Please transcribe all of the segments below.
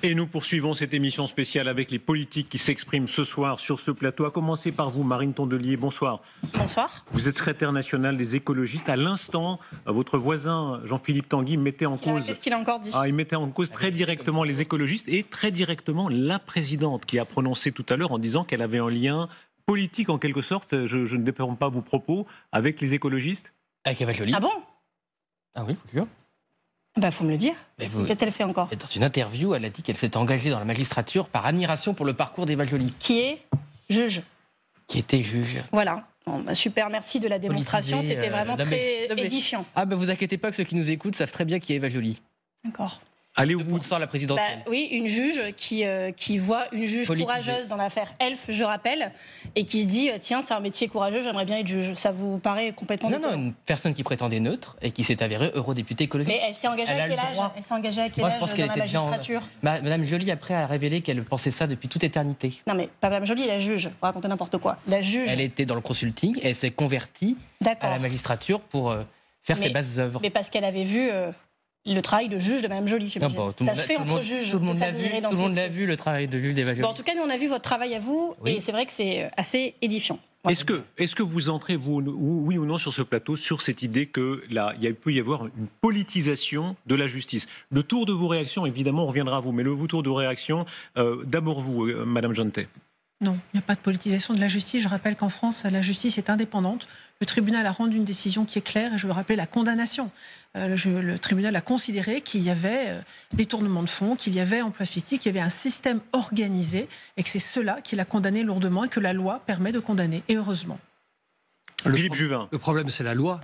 Et nous poursuivons cette émission spéciale avec les politiques qui s'expriment ce soir sur ce plateau. À commencer par vous, Marine Tondelier. Bonsoir. Bonsoir. Vous êtes secrétaire nationale des écologistes. À l'instant, votre voisin Jean-Philippe Tanguy mettait en cause. Qu'est-ce qu'il a encore dit ? Il mettait en cause très directement les écologistes et très directement la présidente qui a prononcé tout à l'heure en disant qu'elle avait un lien politique en quelque sorte. Je ne déforme pas vos propos avec les écologistes. Avec Eva Joly. Ah bon ? Ah oui, bien sûr. Faut me le dire. Qu'a-t-elle fait encore ? Dans une interview, elle a dit qu'elle s'était engagée dans la magistrature par admiration pour le parcours d'Eva Joly. Qui est juge. Qui était juge. Voilà. Super, merci de la démonstration. Politisé, C'était vraiment très édifiant. Vous inquiétez pas que ceux qui nous écoutent savent très bien qui est Eva Joly. D'accord. Allez au bout de la présidentielle. Oui, une juge qui voit une juge courageuse dans l'affaire Elf, je rappelle, et qui se dit tiens, c'est un métier courageux, j'aimerais bien être juge. Ça vous paraît complètement Non, une personne qui prétendait neutre et qui s'est avérée eurodéputée écologiste. Mais elle s'est engagée à quel âge ? Elle s'est engagée à quel âge dans la magistrature ? Madame Joly après a révélé qu'elle pensait ça depuis toute éternité. Non mais pas Madame Joly, la juge. Vous racontez n'importe quoi. La juge. Elle était dans le consulting et elle s'est convertie à la magistrature pour faire ses bases œuvres. Mais parce qu'elle avait vu le travail de juge de Mme Joly, j'imagine. Ça se fait entre juges. Tout le monde l'a vu, le travail de juge d'Eva Joly. En tout cas, nous, on a vu votre travail à vous, et c'est vrai que c'est assez édifiant. Est-ce que vous entrez, vous, oui ou non, sur ce plateau, sur cette idée qu'il peut y avoir une politisation de la justice ? Le tour de vos réactions, évidemment, on reviendra à vous, mais le tour de vos réactions, d'abord vous, Madame Jantès. Non, il n'y a pas de politisation de la justice. Je rappelle qu'en France, la justice est indépendante. Le tribunal a rendu une décision qui est claire, et je veux rappeler la condamnation. Le tribunal a considéré qu'il y avait détournement de fonds, qu'il y avait emploi fictif, qu'il y avait un système organisé, et que c'est cela qu'il a condamné lourdement et que la loi permet de condamner, et heureusement. Philippe Juvin. Le problème, c'est la loi.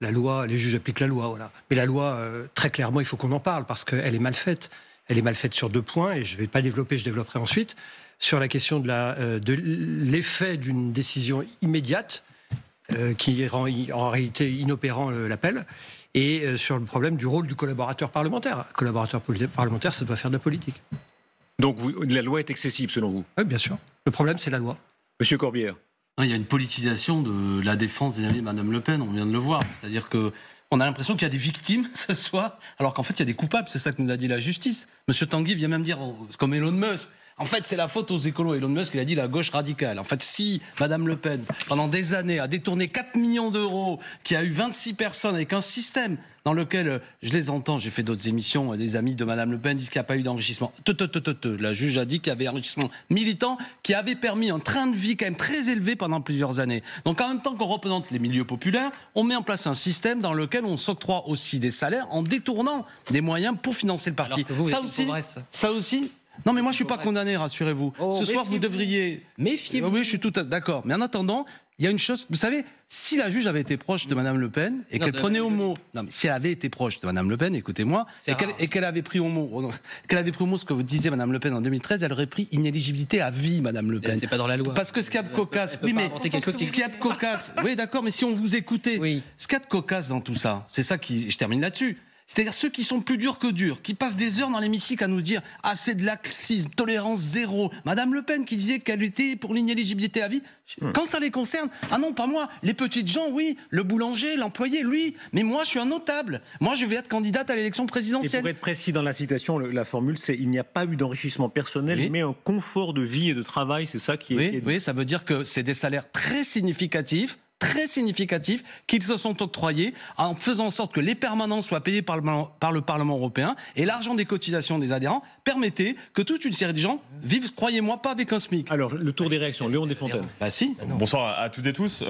La loi, les juges appliquent la loi, voilà. Mais la loi, très clairement, il faut qu'on en parle, parce qu'elle est mal faite. Elle est mal faite sur 2 points, et je ne vais pas développer, je développerai ensuite. Sur la question de l'effet d'une décision immédiate qui rend en réalité inopérant l'appel, et sur le problème du rôle du collaborateur parlementaire. Un collaborateur parlementaire, ça doit faire de la politique. Donc la loi est excessive selon vous ? Oui, bien sûr. Le problème, c'est la loi. Monsieur Corbière. Il y a une politisation de la défense des amis de Mme Le Pen, on vient de le voir. C'est-à-dire qu'on a l'impression qu'il y a des victimes ce soir, alors qu'en fait, il y a des coupables. C'est ça que nous a dit la justice. Monsieur Tanguy vient même dire, comme Elon Musk, en fait, c'est la faute aux écolos. Elon Musk, il a dit la gauche radicale. En fait, si Mme Le Pen, pendant des années, a détourné 4 millions d'euros, qui a eu 26 personnes avec un système dans lequel, je les entends, j'ai fait d'autres émissions, des amis de Mme Le Pen disent qu'il n'y a pas eu d'enrichissement. La juge a dit qu'il y avait un enrichissement militant qui avait permis un train de vie quand même très élevé pendant plusieurs années. Donc en même temps qu'on représente les milieux populaires, on met en place un système dans lequel on s'octroie aussi des salaires en détournant des moyens pour financer le parti. Ça aussi. Non, mais moi, je ne suis pas condamné, rassurez-vous. Ce soir, vous devriez... Méfiez-vous. Oui, je suis tout d'accord. Mais en attendant, il y a une chose... Vous savez, si la juge avait été proche de Mme Le Pen et qu'elle prenait au mot... Non, mais si elle avait été proche de Mme Le Pen, écoutez-moi, et qu'elle avait pris au mot... Qu'elle avait pris au mot ce que vous disiez, Mme Le Pen, en 2013, elle aurait pris inéligibilité à vie, Mme Le Pen. C'est pas dans la loi. Parce que ce qu'il y a de cocasse... Oui, mais ce qu'il y a de cocasse... Oui, d'accord, mais si on vous écoutait... Ce qu'il y a de cocasse dans tout ça, c'est ça qui... Je termine là-dessus. C'est-à-dire ceux qui sont plus durs que durs, qui passent des heures dans l'hémicycle à nous dire « Ah, c'est de laxisme, tolérance zéro ». Madame Le Pen qui disait qu'elle était pour l'inéligibilité à vie, quand ça les concerne, ah non, pas moi, les petites gens, oui, le boulanger, l'employé, lui, mais moi, je suis un notable. Moi, je vais être candidate à l'élection présidentielle. Et pour être précis dans la citation, la formule, c'est « Il n'y a pas eu d'enrichissement personnel, mais un confort de vie et de travail », c'est ça qui est... Oui, ça veut dire que c'est des salaires très significatifs qu'ils se sont octroyés en faisant en sorte que les permanents soient payés par le Parlement européen, et l'argent des cotisations des adhérents permettait que toute une série de gens vivent, croyez-moi, pas avec un SMIC. Alors, le tour des réactions, Léon Desfontaines. Bah si. Bonsoir à toutes et tous.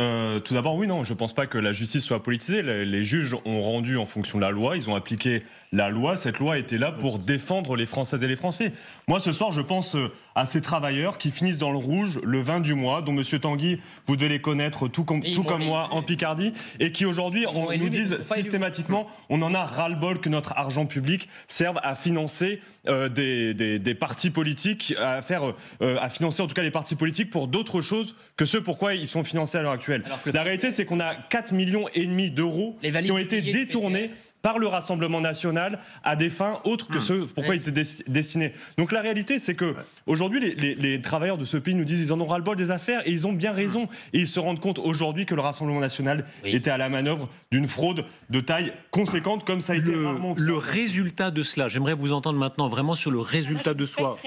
Tout d'abord, oui, non, je ne pense pas que la justice soit politisée. Les juges ont rendu en fonction de la loi, ils ont appliqué la loi. Cette loi était là pour défendre les Françaises et les Français. Moi, ce soir, je pense à ces travailleurs qui finissent dans le rouge le 20 du mois, dont Monsieur Tanguy, vous devez les connaître tout comme moi en Picardie, et qui aujourd'hui nous disent systématiquement on en a ras-le-bol que notre argent public serve à financer des partis politiques, à financer en tout cas les partis politiques pour d'autres choses que ce pourquoi ils sont financés à l'heure actuelle. La réalité, c'est qu'on a 4,5 millions d'euros qui ont été détournés par le Rassemblement national à des fins autres que ceux pourquoi il s'est destiné. Donc la réalité, c'est que aujourd'hui, les travailleurs de ce pays nous disent ils en ont ras-le-bol des affaires et ils ont bien raison. Et ils se rendent compte aujourd'hui que le Rassemblement national était à la manœuvre d'une fraude de taille conséquente, comme ça a été rarement. Le résultat de cela, j'aimerais vous entendre maintenant vraiment sur le résultat de soi.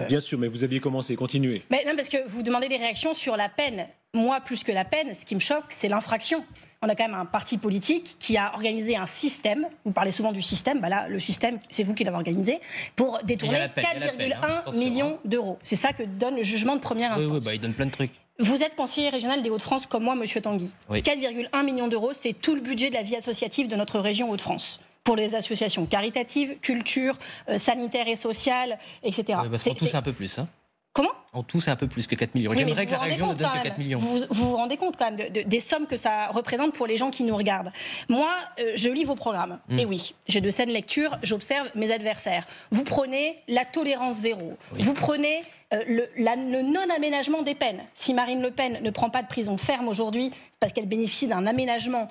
Bien sûr, mais vous aviez commencé, continuez. Mais non, parce que vous demandez des réactions sur la peine. Moi, plus que la peine, ce qui me choque, c'est l'infraction. On a quand même un parti politique qui a organisé un système, vous parlez souvent du système, bah là, le système, c'est vous qui l'avez organisé, pour détourner 4,1 millions d'euros. C'est ça que donne le jugement de première instance. Oui, il donne plein de trucs. Vous êtes conseiller régional des Hauts-de-France comme moi, monsieur Tanguy. 4,1 millions d'euros, c'est tout le budget de la vie associative de notre région Hauts-de-France. Pour les associations caritatives, culture, sanitaire et sociale, etc. Oui, parce qu'en tout, c'est un peu plus. Hein. Comment ? En tout, c'est un peu plus que 4 millions. Oui, j'aimerais que la région ne donne que 4 millions. Vous vous rendez compte quand même des sommes que ça représente pour les gens qui nous regardent. Moi, je lis vos programmes. Et oui, j'ai de saines lectures, j'observe mes adversaires. Vous prenez la tolérance zéro. Vous prenez le non-aménagement des peines. Si Marine Le Pen ne prend pas de prison ferme aujourd'hui parce qu'elle bénéficie d'un aménagement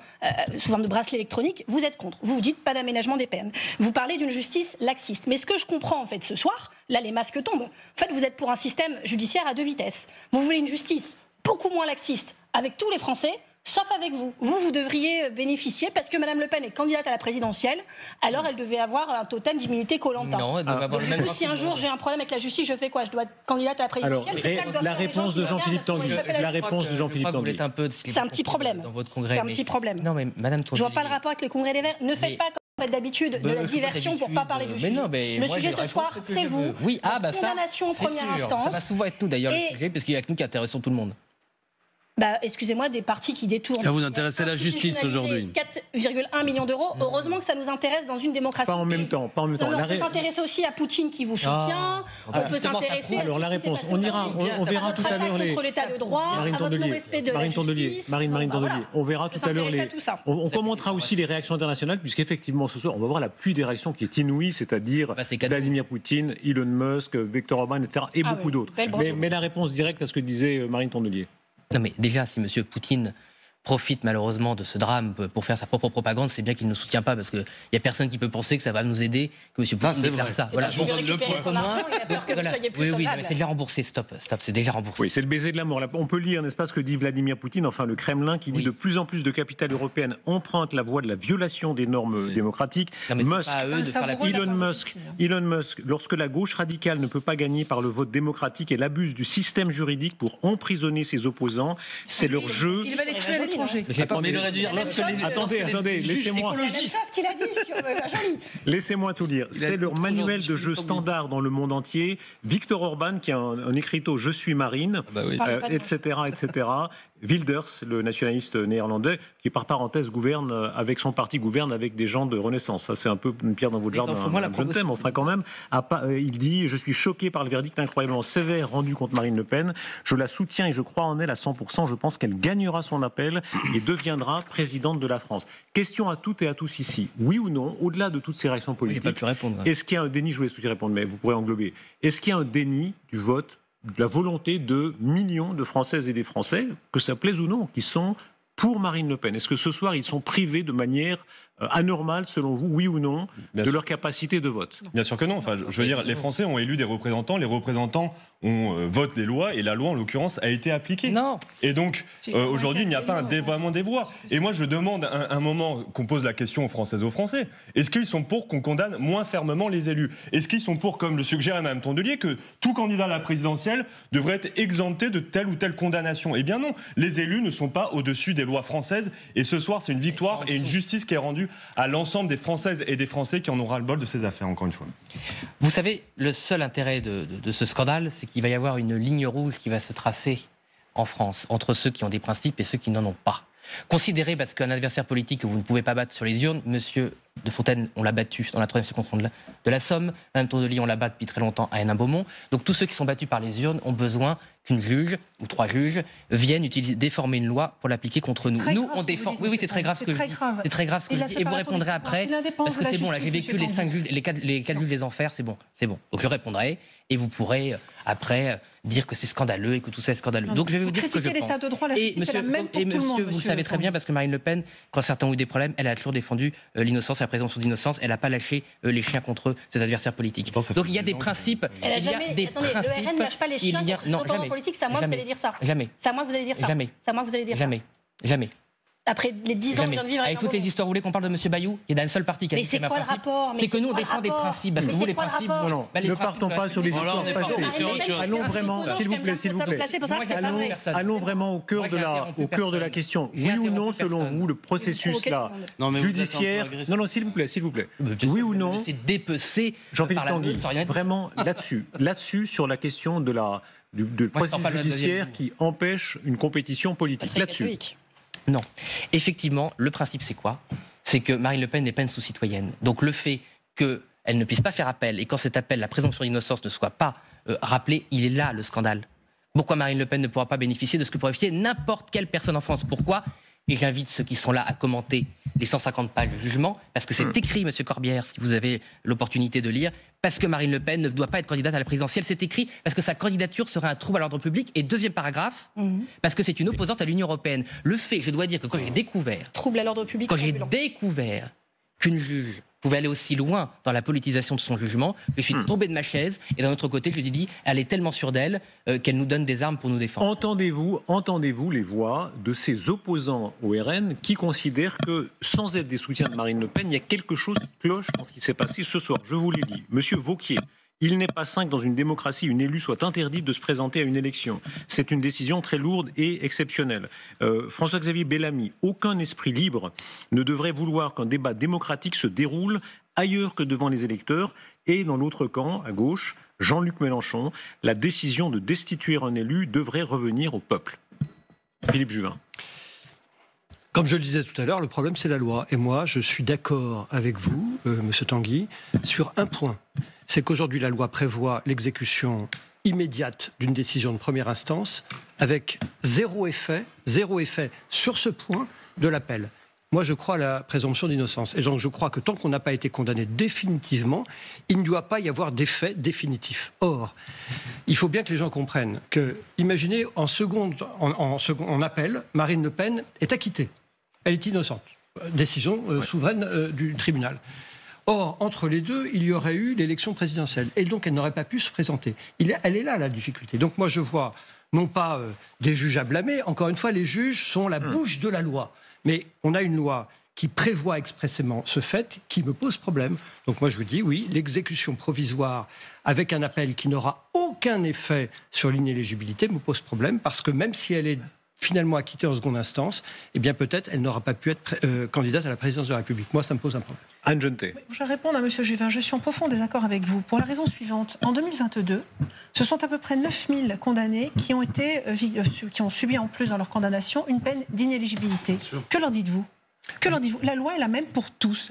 sous forme de bracelet électronique, vous êtes contre. Vous dites pas d'aménagement des peines. Vous parlez d'une justice laxiste. Mais ce que je comprends en fait ce soir, là les masques tombent. En fait, vous êtes pour un système judiciaire à deux vitesses. Vous voulez une justice beaucoup moins laxiste avec tous les Français, sauf avec vous. Vous devriez bénéficier, parce que Mme Le Pen est candidate à la présidentielle, alors elle devait avoir un totem d'immunité Koh-Lanta. Non, elle devait avoir le même. Du coup, si un jour j'ai un problème avec la justice, je fais quoi ? Je dois être candidate à la présidentielle. Alors, la réponse de Jean-Philippe Tanguy. La réponse de Jean-Philippe Tanguy. C'est un petit problème. Dans votre congrès. C'est un petit problème. Non, mais Madame Tanguy. Je vois pas le rapport avec le Congrès des Verts. Ne faites pas comme vous faites d'habitude de la diversion pour pas parler du sujet. Le sujet ce soir, c'est vous. Oui, ça. Condamnation en première instance. Ça va souvent être nous d'ailleurs le sujet, parce qu'il y a que nous qui intéressons tout le monde. Excusez-moi, des partis qui détournent. Vous intéressez la justice aujourd'hui. 4,1 millions d'euros. Heureusement que ça nous intéresse dans une démocratie. Pas en même temps. On peut s'intéresser aussi à Poutine qui vous soutient. On peut s'intéresser. Alors la réponse, on verra tout à l'heure les. Contre l'état de droit, à votre non-respect de la justice. Marine Tondelier. On verra tout à l'heure les. On commentera aussi les réactions internationales, puisqu'effectivement ce soir on va voir la pluie des réactions qui est inouïe, c'est-à-dire Vladimir Poutine, Elon Musk, Viktor Orban, etc. et beaucoup d'autres. Mais la réponse directe à ce que disait Marine Tondelier. Non mais déjà, si M. Poutine profite malheureusement de ce drame pour faire sa propre propagande, c'est bien qu'il ne nous soutient pas, parce qu'il n'y a personne qui peut penser que ça va nous aider, que M. Poutine déclare ça. Voilà. Il a peur que vous soyez plus solvable. Oui, c'est déjà remboursé, stop, c'est déjà remboursé. Oui, c'est le baiser de la mort. On peut lire, n'est-ce pas, ce que dit Vladimir Poutine, enfin le Kremlin, qui dit de plus en plus de capitales européennes empruntent la voie de la violation des normes démocratiques. Elon Musk, lorsque la gauche radicale ne peut pas gagner par le vote démocratique, elle abuse du système juridique pour emprisonner ses opposants. C'est leur jeu. Il va les tuer à l'étranger. Attendez, laissez-moi. Laissez-moi tout lire. C'est leur manuel de jeu standard dans le monde entier. Viktor Orban, qui a un écriteau Je suis Marine, etc. Wilders, le nationaliste néerlandais, qui par parenthèse gouverne avec des gens de Renaissance. Ça, c'est un peu une pierre dans votre jardin. Je ne t'aime, enfin quand même. Il dit « Je suis choqué par le verdict incroyablement sévère rendu contre Marine Le Pen. Je la soutiens et je crois en elle à 100%. Je pense qu'elle gagnera son appel et deviendra présidente de la France. » Question à toutes et à tous ici. Oui ou non, au-delà de toutes ces réactions politiques, j'ai pas pu répondre. Est-ce qu'il y a un déni, je voulais aussi répondre, mais vous pourrez englober, est-ce qu'il y a un déni du vote, de la volonté de millions de Françaises et des Français, que ça plaise ou non, qui sont pour Marine Le Pen? Est-ce que ce soir, ils sont privés de manière anormale, selon vous, oui ou non, leur capacité de vote? Bien sûr que non. Enfin, je veux dire, les Français ont élu des représentants, les représentants votent des lois, et la loi, en l'occurrence, a été appliquée. Non. Et donc, aujourd'hui, il n'y a pas un dévoiement des voix. Et moi, je demande un moment qu'on pose la question aux Françaises et aux Français. Est-ce qu'ils sont pour qu'on condamne moins fermement les élus? Est-ce qu'ils sont pour, comme le suggère Mme Tondelier, que tout candidat à la présidentielle devrait être exempté de telle ou telle condamnation? Eh bien non, les élus ne sont pas au-dessus des lois françaises. Et ce soir, c'est une victoire et une justice qui est rendue à l'ensemble des Françaises et des Français qui en ont ras-le-bol de ces affaires, encore une fois. Vous savez, le seul intérêt de ce scandale, c'est qu'il va y avoir une ligne rouge qui va se tracer en France, entre ceux qui ont des principes et ceux qui n'en ont pas. Considérez, parce qu'un adversaire politique que vous ne pouvez pas battre sur les urnes, Monsieur de Fontaine, on l'a battu dans la 3e circonscription de la Somme, Mme Tondelier, on l'a battu depuis très longtemps à Hénin-Beaumont. Donc tous ceux qui sont battus par les urnes ont besoin qu'une juge ou 3 juges viennent déformer une loi pour l'appliquer contre nous. Nous, on défend. Oui, c'est très grave ce que je dis. C'est très grave ce que je dis. Et vous répondrez après, parce que c'est bon, là, j'ai vécu les 5 juges, les 4 juges des enfers, c'est bon. Donc je répondrai, et vous pourrez après dire que c'est scandaleux et que tout ça est scandaleux. Donc je vais vous dire ce que je pense. L'état de droit, la justice, c'est la même pour tout le monde. Vous le savez très bien, parce que Marine Le Pen, quand certains ont eu des problèmes, elle a toujours défendu l'innocence. c'est la présomption d'innocence. Elle n'a pas lâché les chiens contre ses adversaires politiques. Donc il y a des principes. Elle a jamais. Attendez, le RN ne lâche pas les chiens contre ses opposants politiques. C'est à moi que vous allez dire ça. Jamais. C'est à moi que vous allez dire ça. Jamais. C'est à moi que vous allez dire ça. Jamais. Après les 10 ans que je viens de vivre avec toutes les histoires, vous voulez qu'on parle de M. Bayou? Il y a un seul parti qui a dit c'est quoi le rapport? C'est que nous, on défend des principes. Parce que vous, les principes, ne partons pas sur les histoires passées. Allons vraiment, s'il vous plaît. Allons vraiment au cœur de la question. Oui ou non, selon vous, le processus là judiciaire. Non, s'il vous plaît. Oui ou non? C'est dépecer. Jean-Philippe Tanguy, vraiment là-dessus, sur la question de processus judiciaire qui empêche une compétition politique. Là-dessus. Non. Effectivement, le principe, c'est quoi? C'est que Marine Le Pen n'est pas une sous-citoyenne. Donc le fait qu'elle ne puisse pas faire appel, et quand cet appel, la présomption d'innocence ne soit pas rappelée, il est là le scandale. Pourquoi Marine Le Pen ne pourra pas bénéficier de ce que pourrait bénéficier n'importe quelle personne en France? Pourquoi? Et j'invite ceux qui sont là à commenter les 150 pages de jugement, parce que c'est écrit, Monsieur Corbière, si vous avez l'opportunité de lire, parce que Marine Le Pen ne doit pas être candidate à la présidentielle. C'est écrit parce que sa candidature serait un trouble à l'ordre public. Et deuxième paragraphe, parce que c'est une opposante à l'Union européenne. Le fait, je dois dire que quand j'ai découvert... Trouble à l'ordre public. Quand j'ai découvert qu'une juge pouvait aller aussi loin dans la politisation de son jugement, je suis tombé de ma chaise et d'un autre côté, je lui ai dit, elle est tellement sûre d'elle qu'elle nous donne des armes pour nous défendre. Entendez-vous les voix de ces opposants au RN qui considèrent que, sans être des soutiens de Marine Le Pen, il y a quelque chose qui cloche dans ce qui s'est passé ce soir? Je vous l'ai dit. Monsieur Wauquiez, il n'est pas sain que dans une démocratie, une élue soit interdite de se présenter à une élection. C'est une décision très lourde et exceptionnelle. François-Xavier Bellamy, aucun esprit libre ne devrait vouloir qu'un débat démocratique se déroule ailleurs que devant les électeurs. Et dans l'autre camp, à gauche, Jean-Luc Mélenchon, la décision de destituer un élu devrait revenir au peuple. Philippe Juvin. Comme je le disais tout à l'heure, le problème c'est la loi. Et moi, je suis d'accord avec vous, Monsieur Tanguy, sur un point. C'est qu'aujourd'hui, la loi prévoit l'exécution immédiate d'une décision de première instance avec zéro effet sur ce point de l'appel. Moi, je crois à la présomption d'innocence. Et donc, je crois que tant qu'on n'a pas été condamné définitivement, il ne doit pas y avoir d'effet définitif. Or, il faut bien que les gens comprennent que, imaginez, en appel, Marine Le Pen est acquittée. Elle est innocente. Décision souveraine du tribunal. Or, entre les deux, il y aurait eu l'élection présidentielle. Et donc, elle n'aurait pas pu se présenter. Elle est là, la difficulté. Donc, moi, je vois non pas des juges à blâmer. Encore une fois, les juges sont la bouche de la loi. Mais on a une loi qui prévoit expressément ce fait qui me pose problème. Donc, moi, je vous dis, oui, l'exécution provisoire avec un appel qui n'aura aucun effet sur l'inéligibilité me pose problème parce que même si elle est finalement acquittée en seconde instance, eh bien peut-être elle n'aura pas pu être candidate à la présidence de la République. Moi, ça me pose un problème. Anne Genetet. Je vais répondre à M. Juvin. Je suis en profond désaccord avec vous pour la raison suivante. En 2022, ce sont à peu près 9000 condamnés qui ont subi en plus dans leur condamnation une peine d'inéligibilité. Que leur dites-vous ? Que leur dites-vous ? La loi est la même pour tous.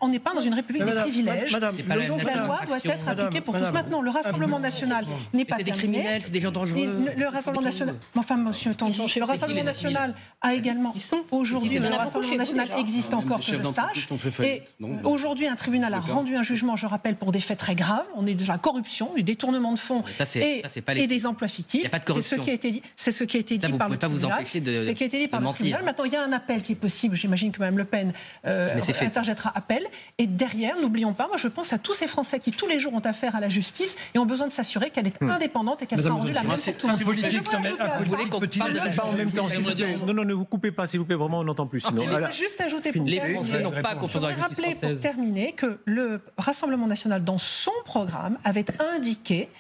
On n'est pas dans une république des privilèges. Donc la loi doit être appliquée pour tous. Maintenant, le Rassemblement national n'est pas terminé. C'est des criminels, c'est des gens dangereux. Le Rassemblement national... Enfin, monsieur Tanguy, le Rassemblement national a également... Aujourd'hui, le Rassemblement national existe encore, que je sache. Et aujourd'hui, un tribunal a rendu un jugement, je rappelle, pour des faits très graves. On est de la corruption, du détournement de fonds et des emplois fictifs. C'est ce qui a été dit. C'est ce qui a été dit par le tribunal. C'est ce qui a été dit par le tribunal. Maintenant, il y a un appel qui est possible. J'imagine que Mme Le Pen interjettera appel. Et derrière, n'oublions pas, moi je pense à tous ces Français qui tous les jours ont affaire à la justice et ont besoin de s'assurer qu'elle est indépendante et qu'elle sera rendue la même pour tous. Un politique, pas en même temps, s'il vous plaît. Non, ne vous coupez pas, s'il vous plaît, vraiment, on n'entend plus. Sinon, je vais juste ajouter pour rappeler pour terminer que le Rassemblement national, dans son programme, avait indiqué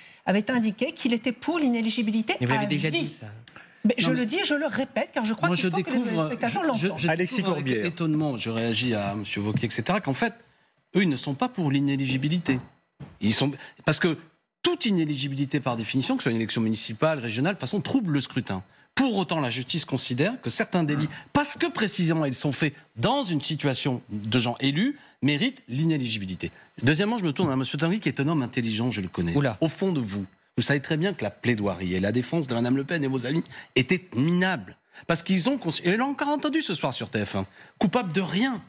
qu'il était pour l'inéligibilité à vie. Vous l'avez déjà dit, ça. Mais je le dis et je le répète, car je crois qu'il faut que les spectateurs l'entendent. Alexis Corbière. Avec étonnement, je réagis à M. Wauquiez, etc., qu'en fait, eux, ils ne sont pas pour l'inéligibilité. Parce que toute inéligibilité, par définition, que ce soit une élection municipale, régionale, de toute façon, trouble le scrutin. Pour autant, la justice considère que certains délits, parce que précisément ils sont faits dans une situation de gens élus, méritent l'inéligibilité. Deuxièmement, je me tourne à M. Tanguy, qui est un homme intelligent, je le connais. Au fond de vous, vous savez très bien que la plaidoirie et la défense de Mme Le Pen et vos amis étaient minables. Parce qu'ils ont... Et elle l'a encore entendu ce soir sur TF1. Coupable de rien.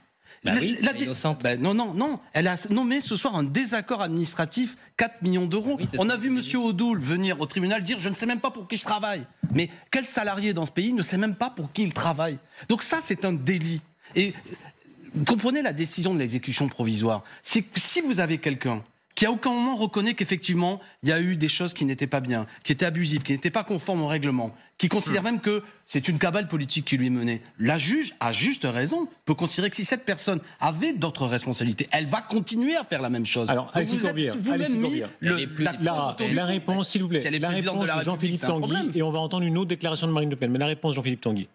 Innocente. Non. Elle a nommé ce soir un désaccord administratif, 4 millions d'euros. Oui, on a vu M. Odoul venir au tribunal dire « je ne sais même pas pour qui je travaille ». Mais quel salarié dans ce pays ne sait même pas pour qui il travaille? Donc ça, c'est un délit. Et Vous comprenez la décision de l'exécution provisoire. C'est que si vous avez quelqu'un qui à aucun moment reconnaît qu'effectivement il y a eu des choses qui n'étaient pas bien, qui étaient abusives, qui n'étaient pas conformes au règlement, qui considère même que c'est une cabale politique qui lui est menée, la juge, à juste raison, peut considérer que si cette personne avait d'autres responsabilités, elle va continuer à faire la même chose. Alors, Donc Alexis vous êtes Corbière, vous-même mis la réponse, s'il vous plaît. Si elle est La présidente réponse de la de République, Jean-Philippe c'est un Tanguy, problème. et on va entendre une autre déclaration de Marine Le Pen. Mais la réponse, Jean-Philippe Tanguy.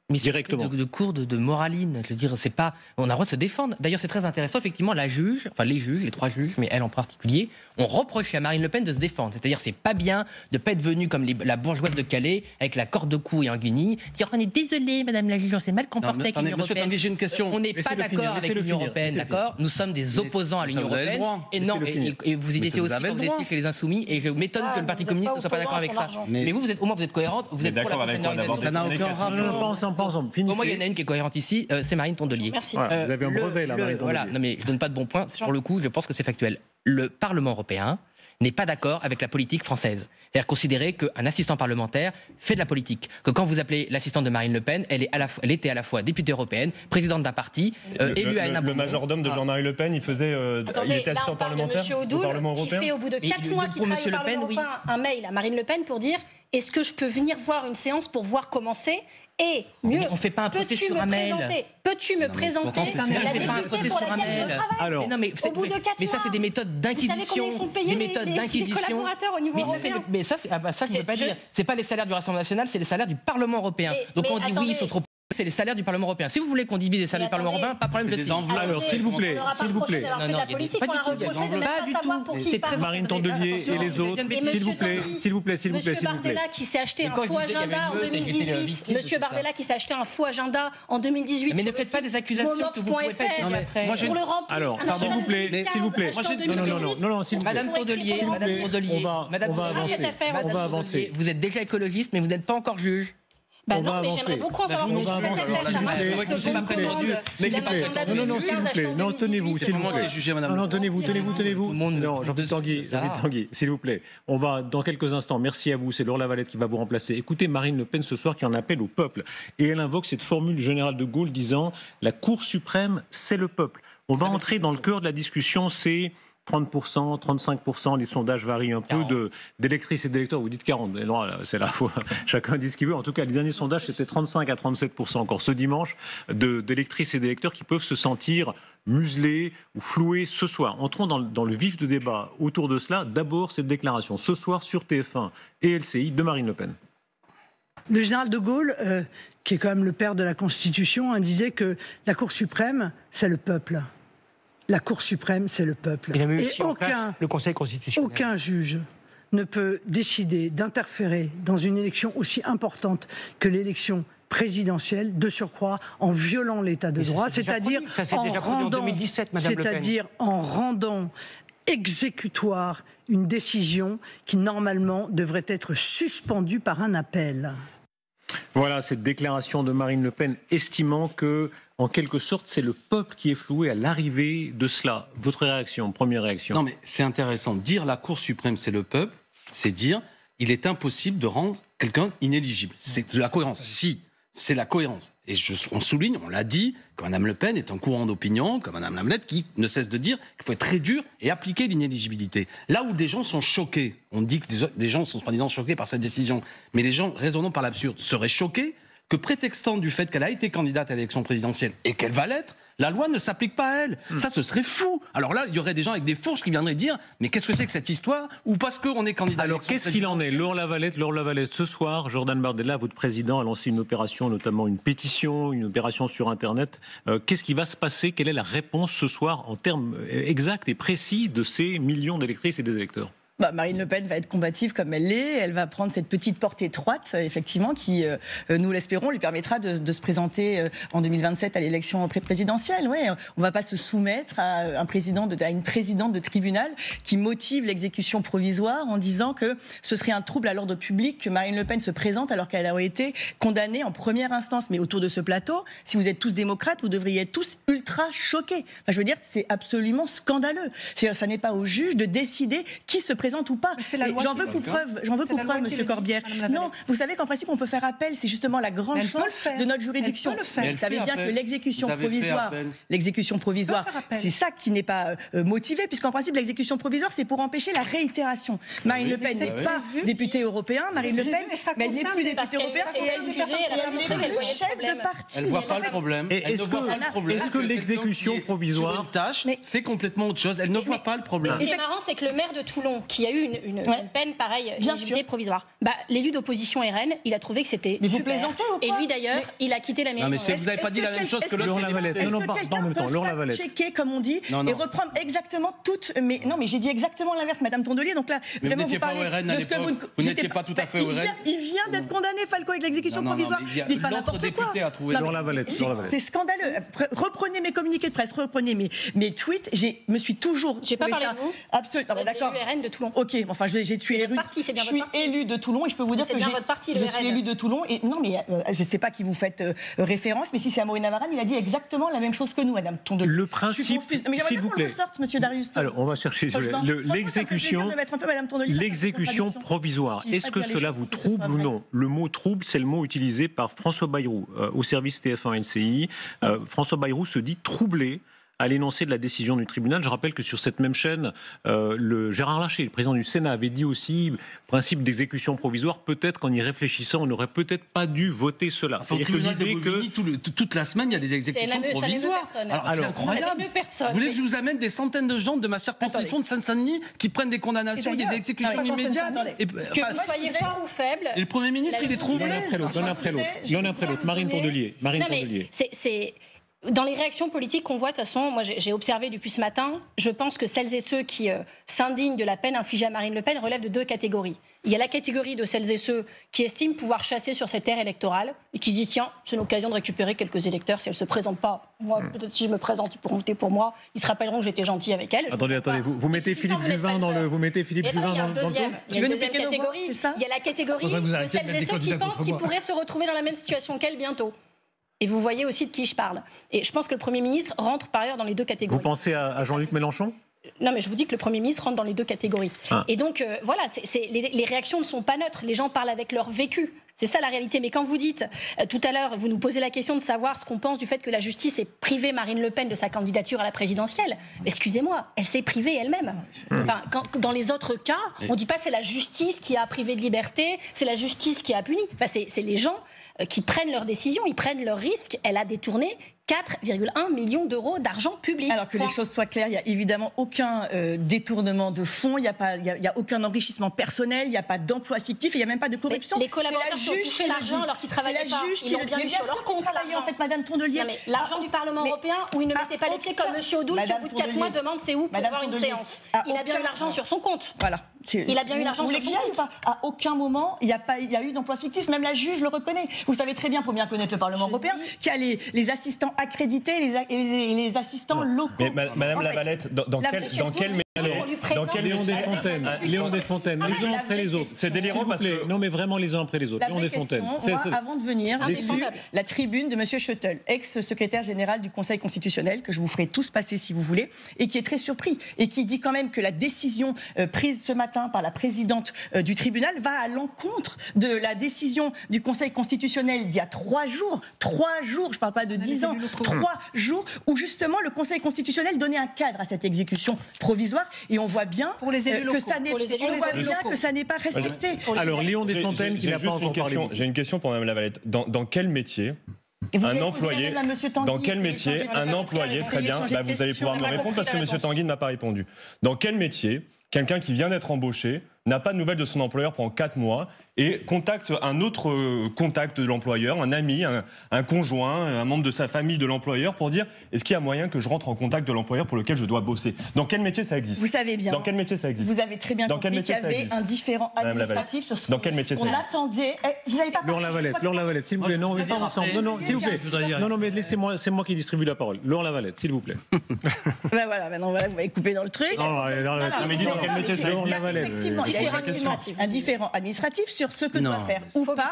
Mais Directement. de cours de moraline. Je veux dire, c'est pas. On a le droit de se défendre. D'ailleurs, c'est très intéressant. Effectivement, la juge, enfin les juges, les 3 juges, mais elle en particulier, ont reproché à Marine Le Pen de se défendre. C'est-à-dire, c'est pas bien de pas être venue comme la bourgeoise de Calais avec la corde de cou et en guenille, dire on est désolé, Madame la juge, on s'est mal comporté avec l'Union Monsieur européenne. Tanguy, j'ai une question. On n'est Laissez-le pas finir, d'accord avec laissez-le l'Union finir, européenne, laissez-le d'accord. Nous sommes des opposants à l'Union vous avez le européenne. droit. Et non, Laissez-le finir. et vous y Mais étiez vous aussi avez quand le vous étiez droit. chez les Insoumis. Et je m'étonne que le Parti vous communiste êtes ne soit pas pas d'accord avec opposants ça. à son argent. Mais vous êtes au moins vous êtes cohérente. Vous êtes Mais pour la d'accord avec quoi fonctionnaire d'avoir organisation. Ça n'a aucun Non, non, rapport. pas ensemble. Au moins, il y en a une qui est cohérente ici, c'est Marine Tondelier. Merci. Voilà, vous avez un brevet, là, Marine Voilà, Tondelier. non mais je donne pas de bons points. Pour le coup, je pense que c'est factuel. Le Parlement européen n'est pas d'accord avec la politique française. C'est-à-dire considérer qu'un assistant parlementaire fait de la politique. Que quand vous appelez l'assistante de Marine Le Pen, elle était à la fois députée européenne, présidente d'un parti, élue à Le majordome de Jean-Marie Le Pen, il Attendez, était là, assistant on parle de parlementaire Monsieur au Odoul, Parlement qui européen. fait au bout de Et 4 mois qu'il pour travaille Monsieur au Le Pen, Parlement oui. européen un mail à Marine Le Pen pour dire est-ce que je peux venir voir une séance pour voir comment c'est et mieux, Mais on fait pas un procès peux-tu sur me un mail. Peux-tu me mais présenter pourtant, c'est la ce qu'elle fait. députée pas un procès pour sur un laquelle je mail. travaille Alors, Mais non, mais, au bout de 4 mais ça, mois. c'est des méthodes Vous savez combien d'inquisition. ils sont payés, Des les- méthodes les d'inquisition. collaborateurs au niveau mais européen. mais ça, ça, je ne peux pas Je- dire. C'est pas les salaires du Rassemblement national, c'est les salaires du Parlement européen. Donc mais on dit oui, attendez. ils sont trop. C'est les salaires du Parlement européen. Si vous voulez qu'on divise les salaires Mais du Parlement attendez. européen, pas de problème, C'est je des signe. enveloppes. Alors, s'il vous plaît, On leur a pas s'il vous reproché plaît. d'avoir Non, fait de non, la politique, pas on du a tout, reproché de des même enveloppes. pas savoir pour qui C'est il très parle. Marine Tondelier et les autres, Et s'il vous Monsieur plaît, Tanguy, s'il vous plaît, s'il vous plaît, Monsieur s'il vous plaît. Bardella qui s'est acheté Mais un quand je faux disais qu'il y avait agenda en une meute et que j'étais 2018. victime de Monsieur tout ça. Bardella qui s'est acheté un faux agenda en 2018. Mais ne sur le faites pas site des accusations que vous pouvez pas momox.fr. dire après. moi, j'ai Pour le remplir. Alors, un s'il agenda vous plaît, 2015 s'il vous plaît. acheté en Non, non, non, 2018. non, non, s'il vous plaît. Madame Tondelier, S'il vous Madame plaît, Tondelier, on va Madame avancer. Tondelier, On va Madame avancer. Tondelier, vous êtes déjà écologiste, mais vous n'êtes pas encore juge. Bah On va non, mais avancer. j'aimerais beaucoup en savoir On plus va sur cette avancer, affaire. s'il vous Ça plaît. marche, Moi, je ce suis pas bon prétendu, commande mais d'un s'il vous plaît. agenda Non, non, non, s'il vous 2015 plaît. acheté en Non, tenez-vous, 2018. s'il vous moi plaît. qui ai jugé, madame. Non, tenez-vous. Tout le monde Non, me Jean-Philippe Tanguy, ça. Jean-Philippe Tanguy, s'il vous plaît. On va, dans quelques instants, merci à vous, c'est Laure Lavalette qui va vous remplacer. Écoutez Marine Le Pen ce soir qui en appelle au peuple. Et elle invoque cette formule du général de Gaulle disant « La Cour suprême, c'est le peuple ». On va entrer dans le cœur de la discussion, c'est 30%, 35%, les sondages varient un peu 40. d'électrices et d'électeurs. Vous dites 40, mais non, c'est la fois. Chacun dit ce qu'il veut. En tout cas, les derniers sondages, c'était 35 à 37% encore ce dimanche d'électrices et d'électeurs qui peuvent se sentir muselés ou floués ce soir. Entrons dans le vif du débat autour de cela. D'abord, cette déclaration ce soir sur TF1 et LCI de Marine Le Pen. Le général de Gaulle, qui est quand même le père de la Constitution, disait que la Cour suprême, c'est le peuple. La Cour suprême, c'est le peuple. Il a mis Et aussi en place le Conseil constitutionnel. aucun juge ne peut décider d'interférer dans une élection aussi importante que l'élection présidentielle, de surcroît en violant l'état de Mais ça droit, s'est déjà c'est-à-dire produit. Ça s'est en déjà produit en rendant, 2017, Madame Le Pen. c'est-à-dire en rendant exécutoire une décision qui normalement devrait être suspendue par un appel. Voilà cette déclaration de Marine Le Pen estimant que, en quelque sorte, c'est le peuple qui est floué à l'arrivée de cela. Votre réaction, première réaction. Non, mais c'est intéressant. Dire la Cour suprême, c'est le peuple, c'est dire il est impossible de rendre quelqu'un inéligible. C'est de la cohérence. Si, c'est la cohérence. Et on souligne, on l'a dit, que Mme Le Pen est un courant d'opinion, comme Mme Lavalette, qui ne cesse de dire qu'il faut être très dur et appliquer l'inéligibilité. Là où des gens sont choqués, on dit que des gens sont soi-disant choqués par cette décision, mais les gens, raisonnant par l'absurde, seraient choqués que prétextant du fait qu'elle a été candidate à l'élection présidentielle et qu'elle va l'être, la loi ne s'applique pas à elle. Ça, ce serait fou. Alors là, il y aurait des gens avec des fourches qui viendraient dire mais qu'est-ce que c'est que cette histoire? Ou parce qu'on est candidat à Alors, l'élection qu'est-ce qu'il en est présidentielle. Laure Lavalette, ce soir, Jordan Bardella, votre président, a lancé une opération, notamment une pétition, une opération sur Internet. Qu'est-ce qui va se passer? Quelle est la réponse ce soir en termes exacts et précis de ces millions d'électrices et des électeurs? Marine Le Pen va être combative comme elle l'est. Elle va prendre cette petite porte étroite, effectivement, qui, nous l'espérons, lui permettra de se présenter en 2027 à l'élection présidentielle. Ouais, on ne va pas se soumettre à une présidente de tribunal qui motive l'exécution provisoire en disant que ce serait un trouble à l'ordre public que Marine Le Pen se présente alors qu'elle a été condamnée en première instance. Mais autour de ce plateau, si vous êtes tous démocrates, vous devriez être tous ultra choqués. Enfin, je veux dire, c'est absolument scandaleux. C'est-à-dire, ça n'est pas au juge de décider qui se présente ou pas. C'est la loi J'en qui veux le pour dit. preuve, C'est la loi qui Monsieur le dit, Corbière. Madame Lavalette. Non, vous savez qu'en principe, on peut faire appel. C'est justement la grande Elle peut chance le faire. de notre juridiction. Elle peut le faire. Mais Elle vous savez fait bien appel. que l'exécution Vous avez fait provisoire, appel. faire appel. c'est ça qui n'est pas motivé, puisqu'en principe, l'exécution provisoire, c'est pour empêcher la réitération. Marine Le Pen Mais n'est c'est pas prévu. députée européenne, Marine Le Pen, mais ça mais elle n'est concerne plus les- députée qu'elle européenne s'est et elle excusée, elle a montré qu'elle est voyait le chef problème. de parti. Elle ne voit pas En fait, le problème. Et Elle est-ce ne voit que- pas le problème. est-ce que l'exécution Quelqu'un qui est provisoire- sur une tâche Mais- fait complètement autre chose. Elle ne voit pas le problème. Ce qui est marrant, c'est que le maire de Toulon, qui a eu une peine pareille, Bien éligibilité sûr. provisoire, l'élu d'opposition RN, il a trouvé que c'était Mais vous super. plaisantez ou Et quoi lui d'ailleurs, Mais- il a quitté la mairie. Non, mais d'Anvers. c'est que vous n'avez pas dit la même chose que l'autre Laurent qui est Lavalette. député. Non, Est-ce non, que pas quelqu'un en même temps. peut Laurent se Lavalette. checker, comme on dit, Non, et non. reprendre exactement toutes. Mais non, mais j'ai dit exactement l'inverse, Madame Tondelier. Donc là, Mais vous vraiment, n'étiez pas parlez au RN de à ce que l'époque. Vous j'étais n'étiez pas tout à fait au Il RN. vient d'être condamné, Falco, avec l'exécution Non, non, non, provisoire. mais il y a Dites pas l'autre n'importe quoi. député a trouvé- Non, Laurent mais Lavalette, c'est- Laurent Lavalette. C'est scandaleux. Reprenez mes communiqués de presse, reprenez mes tweets. Me suis toujours. J'ai pas trouvé parlé ça de vous. Absolument. Vous êtes D'accord. l'élu RN de Toulon. Ok, enfin, je suis votre élu. parti, c'est bien Je votre suis parti. élu de Toulon et je peux vous dire C'est que bien j'ai. votre parti, le Je RN. suis élu de Toulon et non, mais je ne sais pas qui vous faites référence, mais si c'est Amaury Navarane, il a dit exactement la même chose que nous, Madame Tondelier. Le Je suis principe, confuse. Mais j'aimerais s'il bien vous qu'on le plaît. sorte, Monsieur Darius. Alors, on va chercher Franchement, ça me fait plaisir l'exécution. de mettre un peu Madame Tondelier face à cette L'exécution contradiction. provisoire, Je dis est-ce pas que dire les cela choses vous pour que ce soit trouble ou vrai. non? Le mot trouble, c'est le mot utilisé par François Bayrou au service TF1 LCI. François Bayrou se dit troublé à l'énoncé de la décision du tribunal. Je rappelle que sur cette même chaîne, le Gérard Larcher, le président du Sénat, avait dit aussi principe d'exécution provisoire. Peut-être qu'en y réfléchissant, on n'aurait peut-être pas dû voter cela. Enfin, au C'est-à-dire que tribunal de l'idée que Bobigny, toute la semaine, il y a des exécutions ça n'émeut provisoires. personne. Alors, c'est Alors, incroyable. ça n'émeut personne. Vous voulez que je vous amène des centaines de gens de ma circonscription de Seine-Saint-Denis qui prennent des condamnations, Et des d'ailleurs, exécutions non, mais immédiates attendez. et, Que enfin, vous soyez fort ou faible. et le Premier ministre, il est troublé. l'un après l'autre, l'un après l'autre, l'un après l'autre. Marine Tondelier. Marine Non, mais Tondelier. c'est dans les réactions politiques qu'on voit, de toute façon, moi j'ai observé depuis ce matin, je pense que celles et ceux qui s'indignent de la peine infligée à Marine Le Pen relèvent de deux catégories. Il y a la catégorie de celles et ceux qui estiment pouvoir chasser sur cette terre électorale et qui se disent tiens, c'est l'occasion de récupérer quelques électeurs si elle ne se présente pas. Moi, peut-être si je me présente, ils pourront voter pour moi. Ils se rappelleront que j'étais gentil avec elle. Je Attendez, comprends attendez, pas. vous mettez Mais Philippe vous n'êtes Juvin pas dans seul. le, vous mettez Philippe Et Juvin il y a un dans le deuxième, temps. il y a une deuxième piquer nos voix, catégorie. c'est ça Il y a la catégorie Faudrait que vous de arrêtiez de celles mettre et des ceux qui candidats pensent contre qu'ils moi. pourraient se retrouver dans la même situation qu'elle bientôt. Et vous voyez aussi de qui je parle. Et je pense que le Premier ministre rentre par ailleurs dans les deux Vous catégories. pensez à Jean-Luc Mélenchon? Non, mais je vous dis que le Premier ministre rentre dans les deux catégories. Ah. Et donc, voilà, les réactions ne sont pas neutres. Les gens parlent avec leur vécu. C'est ça la réalité. Mais quand vous dites, tout à l'heure, vous nous posez la question de savoir ce qu'on pense du fait que la justice ait privé Marine Le Pen de sa candidature à la présidentielle. Excusez-moi, elle s'est privée elle-même. Enfin, dans les autres cas, on ne dit pas c'est la justice qui a privé de liberté, c'est la justice qui a puni. Enfin, c'est les gens qui prennent leurs décisions, ils prennent leurs risques. Elle a détourné 4,1 millions d'euros d'argent public. Alors que les choses soient claires, il n'y a évidemment aucun détournement de fonds, il n'y a aucun enrichissement personnel, il n'y a pas d'emploi fictif, et il n'y a même pas de corruption. Les collaborateurs qui ont touché l'argent alors qu'ils travaillaient pas, ils l'ont bien eu sur leur compte, l'argent. En fait, Madame Tondelier. Non, mais l'argent du Parlement européen où ils ne mettaient pas les pieds comme M. Odoul qui au bout de 4 mois demande c'est où pour Madame avoir une Tondelier, séance. à Il a bien eu aucun- l'argent sur son compte. Voilà. Il a bien eu l'argent Vous sur voulez son que j'y aille ou compte. pas ? À aucun moment, il y a eu d'emploi fictif. Même la juge le reconnaît. Vous savez très bien, pour bien connaître le Parlement européen, qu'il y a les assistants accrédités et les assistants locaux. Mais Madame En fait, Lavalette, dans la quel pression dans quel Léon Desfontaines, Léon Desfontaines, les uns après les autres. C'est délirant S'il vous parce plaît. que Non, mais vraiment les uns après les autres. La Léon vraie Desfontaines. question, moi, avant de venir, j'ai Laissez- vu la tribune de M. Schuttel, ex-secrétaire général du Conseil constitutionnel, que je vous ferai tous passer si vous voulez, et qui est très surpris, et qui dit quand même que la décision prise ce matin par la présidente du tribunal va à l'encontre de la décision du Conseil constitutionnel d'il y a 3 jours, je ne parle pas de 10 ans, 3 jours, où justement le Conseil constitutionnel donnait un cadre à cette exécution provisoire, et on voit bien Pour les élus que locaux. ça n'est Pour les élus on voit locaux. bien que ça n'est pas respecté. Alors, Léon Desfontaines, qui J'ai n'a pas juste encore une parlé. question. J'ai une question pour Mme Lavalette. Dans quel métier Et vous un avez posé employé, la même à Monsieur Tanguy, dans quel c'est métier changer de un question. employé, très Essayez de bien, changer de vous allez question. pouvoir me on a répondre parce que compris M. la réponse. Tanguy ne m'a pas répondu. Dans quel métier quelqu'un qui vient d'être embauché n'a pas de nouvelles de son employeur pendant 4 mois et contacte un autre contact de l'employeur, un ami, un conjoint, un membre de sa famille de l'employeur pour dire est-ce qu'il y a moyen que je rentre en contact de l'employeur pour lequel je dois bosser? Dans quel métier ça existe? Vous savez bien. Dans quel métier ça existe? Vous avez très bien Dans quel compris qu'il y métier ça avait existe un différent Madame Lavalette. administratif sur ce Dans quel métier ça on existe attendait. Vous n'avez pas Laurent Lavalette, s'il vous plaît. Non, mais pas ensemble. Non, s'il vous plaît. Non, mais laissez-moi, c'est moi qui distribue la parole. Laurent Lavalette, s'il vous plaît. Ben voilà, maintenant voilà, vous m'avez coupé dans le truc. Non, mais dis dans quel métier ça Laurent existe Lavalette. Effectivement, il y a Différent effectivement administratif. un différent administratif sur ce que Non. doit faire ou Phobique. pas.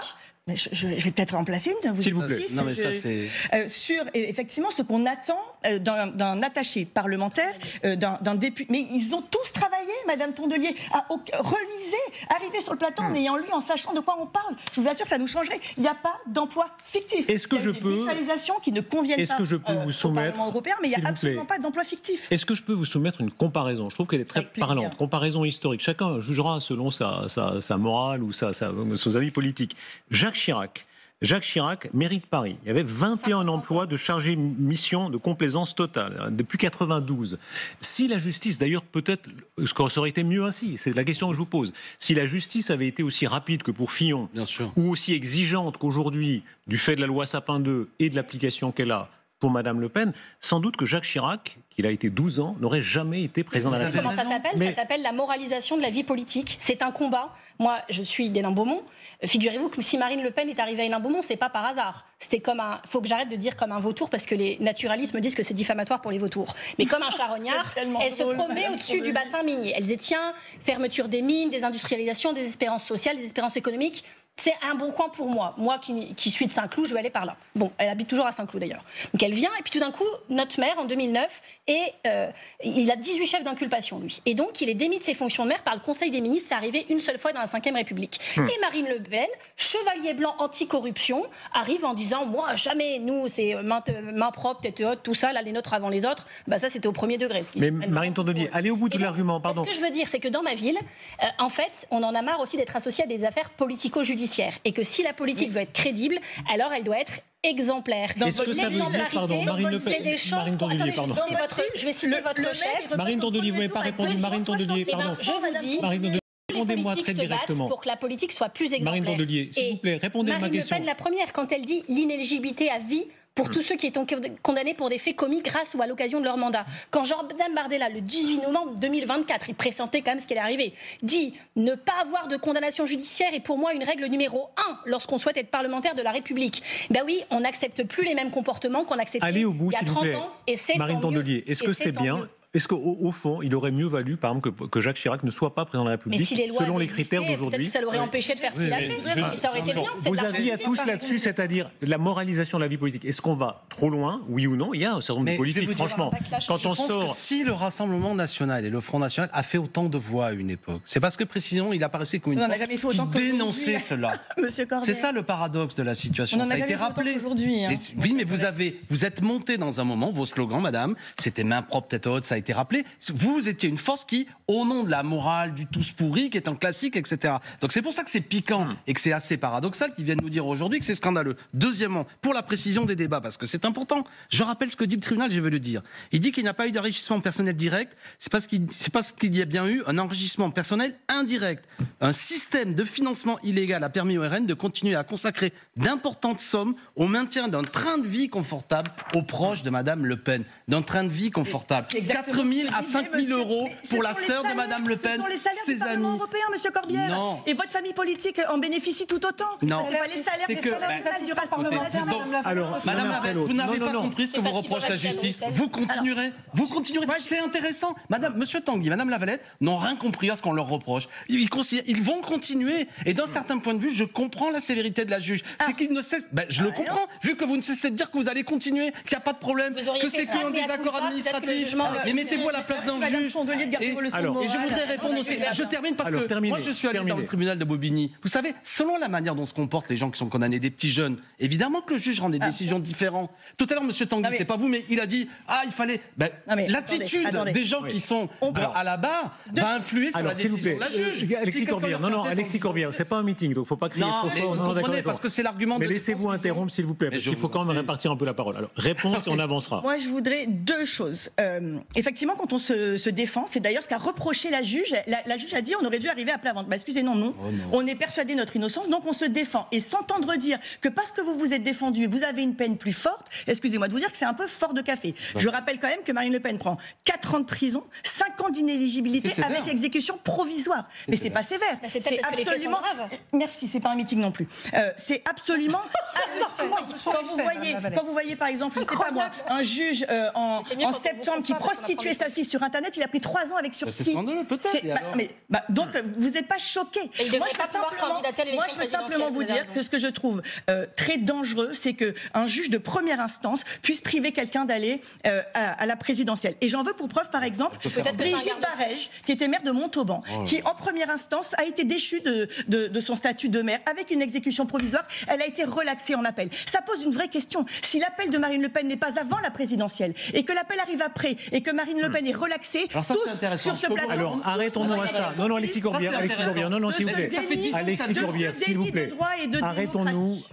Mais je vais peut-être en placer une. S'il vous plaît. Non, mais ça, c'est... Sur effectivement ce qu'on attend d'un attaché parlementaire, d'un député. Mais ils ont tous travaillé, Madame Tondelier. Relisez, arrivez sur le plateau en ayant lu, en sachant de quoi on parle. Je vous assure que ça nous changerait. Il n'y a pas d'emploi fictif. Est-ce que il y a des mutualisations qui ne conviennent pas vous soumettre, au Parlement européen, mais il n'y a absolument pas d'emploi fictif. Est-ce que je peux vous soumettre une comparaison? Je trouve qu'elle est très Avec plaisir. parlante. Comparaison historique. Chacun jugera selon sa morale ou ses avis politiques. Jacques Chirac, mairie de Paris. Il y avait 21 emplois de chargé mission de complaisance totale depuis 92. Si la justice, d'ailleurs peut-être, ça aurait été mieux ainsi, c'est la question que je vous pose. Si la justice avait été aussi rapide que pour Fillon, Bien sûr. ou aussi exigeante qu'aujourd'hui, du fait de la loi Sapin 2 et de l'application qu'elle a pour Madame Le Pen, sans doute que Jacques Chirac, qu'il a été 12 ans, n'aurait jamais été président de la République. Comment ça s'appelle? Ça s'appelle la moralisation de la vie politique. C'est un combat. Moi, je suis d'Hénin-Beaumont. Figurez-vous que si Marine Le Pen est arrivée à Hénin-Beaumont, c'est pas par hasard. C'était comme un... faut que j'arrête de dire comme un vautour, parce que les naturalistes me disent que c'est diffamatoire pour les vautours. Mais comme un charognard, elle se promenait au-dessus du bassin minier. Elle disait, tiens, fermeture des mines, désindustrialisation, désespérance sociale, désespérance économique. C'est un bon coin pour moi. Moi qui suis de Saint-Cloud, je vais aller par là. Bon, elle habite toujours à Saint-Cloud d'ailleurs. Donc elle vient, et puis tout d'un coup, notre maire, en 2009, il a 18 chefs d'inculpation, lui. Et donc, il est démis de ses fonctions de maire par le Conseil des ministres. C'est arrivé une seule fois dans la Ve République. Et Marine Le Pen, chevalier blanc anticorruption, arrive en disant, moi, jamais, nous, c'est main propre, tête haute, tout ça, là, les nôtres avant les autres. Bah, ça, c'était au premier degré. Mais Marine Tondelier, allez au bout de l'argument, pardon. Ce que je veux dire, c'est que dans ma ville, en fait, on en a marre aussi d'être associé à des affaires politico-judiciaires. Et que si la politique veut être crédible, alors elle doit être exemplaire. Est-ce que ça veut dire, pardon, Marine Le Pen, c'est des choses... Marine Tondelier, pardon. Je vais citer votre chef. Marine Tondelier, vous n'avez pas répondu. Marine Tondelier, pardon. Je vous dis... Marine Tondelier, répondez-moi très directement. Pour que la politique soit plus exemplaire. Marine Tondelier, s'il vous plaît, répondez à ma question. Marine Le Pen, la première, quand elle dit l'inéligibilité à vie pour tous ceux qui étaient condamnés pour des faits commis grâce ou à l'occasion de leur mandat. Quand Jordan Bardella, le 18 novembre 2024, il pressentait quand même ce qui allait arriver, dit ne pas avoir de condamnation judiciaire est pour moi une règle numéro 1 lorsqu'on souhaite être parlementaire de la République. Ben oui, on n'accepte plus les mêmes comportements qu'on acceptait il y a 30 ans et c'est Marine Tondelier, est-ce que c'est bien? Est-ce qu'au fond, il aurait mieux valu, par exemple, que Jacques Chirac ne soit pas président de la République, si les lois selon les critères d'aujourd'hui? Peut-être que ça l'aurait empêché de faire ce qu'il a fait. Ça aurait été bien. Vous aviez à tous là-dessus, c'est-à-dire la moralisation de la vie politique. Est-ce qu'on va trop loin, oui ou non? Il y a un certain nombre de politiques, franchement. Quand on sort... Si le Rassemblement national et le Front national a fait autant de voix à une époque, c'est parce que précisément, il apparaissait comme une force qui dénonçait cela. C'est ça le paradoxe de la situation. Ça a été rappelé. Oui, mais vous êtes monté dans un moment, vos slogans, madame, c'était main propre, tête haute, ça a été rappelé. Vous étiez une force qui, au nom de la morale, du tous pourri, qui est un classique, etc. Donc c'est pour ça que c'est piquant et que c'est assez paradoxal qu'ils viennent nous dire aujourd'hui que c'est scandaleux. Deuxièmement, pour la précision des débats, parce que c'est important, je rappelle ce que dit le tribunal, je vais le dire. Il dit qu'il n'y a pas eu d'enrichissement personnel direct, c'est parce qu'il y a bien eu un enrichissement personnel indirect. Un système de financement illégal a permis au RN de continuer à consacrer d'importantes sommes au maintien d'un train de vie confortable aux proches de Madame Le Pen. D'un train de vie confortable. 4 000 à 5 000 euros pour la sœur de Madame Le Pen, ce sont les salaires ses du Parlement amis. européen, Monsieur Corbière. Non. Et votre famille politique en bénéficie tout autant. Non. C'est pas les salaires des salaires du Rassemblement. Alors, Madame Lavelle, vous n'avez pas compris ce que vous reproche la justice. Vous continuerez. C'est intéressant. Monsieur Tanguy, Madame Lavalette n'ont rien compris à ce qu'on leur reproche. Ils vont continuer. Et d'un certain point de vue, je comprends la sévérité de la juge. C'est qu'ils ne cessent. Je le comprends, vu que vous ne cessez de dire que vous allez continuer, qu'il n'y a pas de problème, que c'est qu'un désaccord administratif. Mais mettez-vous à la place d'un juge. Et je voudrais répondre aussi. Je termine parce que moi, je suis allé dans le tribunal de Bobigny. Vous savez, selon la manière dont se comportent les gens qui sont condamnés, des petits jeunes, évidemment que le juge rend des décisions différentes. Tout à l'heure, Monsieur Tanguy, c'est pas vous, mais il a dit il fallait. L'attitude des gens qui sont à la barre va influer sur la décision de la juge. Alexis Corbière, Alexis Corbière, c'est pas un meeting, donc faut pas crier trop fort. Non, comprenez, parce que c'est l'argument. Mais laissez-vous interrompre, s'il vous plaît, parce qu'il faut quand même répartir un peu la parole. Alors, réponse et on avancera. Moi, je voudrais deux choses. Effectivement, quand on se défend, c'est d'ailleurs ce qu'a reproché la juge. La juge a dit on aurait dû arriver à plat ventre. Excusez-nous, non. On est persuadé de notre innocence, donc on se défend. Et s'entendre dire que parce que vous vous êtes défendu, vous avez une peine plus forte, excusez-moi de vous dire que c'est un peu fort de café. Je rappelle quand même que Marine Le Pen prend 4 ans de prison, 5 ans d'inéligibilité avec exécution provisoire. Mais c'est pas sévère. faire. C'est peut-être parce que les faits sont graves. Merci, c'est pas un meeting non plus. C'est absolument hallucinant. Quand vous voyez par exemple, je sais pas moi, un juge en septembre qui prostituait sa fille sur Internet, il a pris 3 ans avec sursis. C'est scandaleux, peut-être. Donc vous n'êtes pas choqués. Moi, je veux simplement vous dire que ce que je trouve très dangereux, c'est qu'un juge de première instance puisse priver quelqu'un d'aller à la présidentielle. Et j'en veux pour preuve, par exemple, Brigitte Barège, qui était maire de Montauban, qui en première instance a été déchue de son statut de maire avec une exécution provisoire. Elle a été relaxée en appel. Ça pose une vraie question. Si l'appel de Marine Le Pen n'est pas avant la présidentielle et que l'appel arrive après et que Marine Le Pen est relaxée, tous sur ce plateau... Alors, arrêtons-nous à ça. Non, Alexis Corbière, non, s'il vous plaît. Alexis Corbière, s'il vous plaît.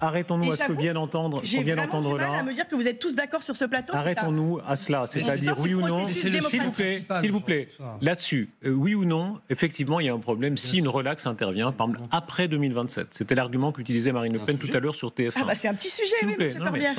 Arrêtons-nous à ce que vient d'entendre là. J'ai vraiment du mal à me dire que vous êtes tous d'accord sur ce plateau. Arrêtons-nous à cela, c'est-à-dire oui ou non, s'il vous plaît, là-dessus, oui ou non, effectivement, il y a un problème si une relaxe intervient, par exemple, après 2027. C'était l'argument qu'utilisait Marine Le Pen tout à l'heure sur TF1. Ah bah c'est un petit sujet, oui, monsieur Corbière.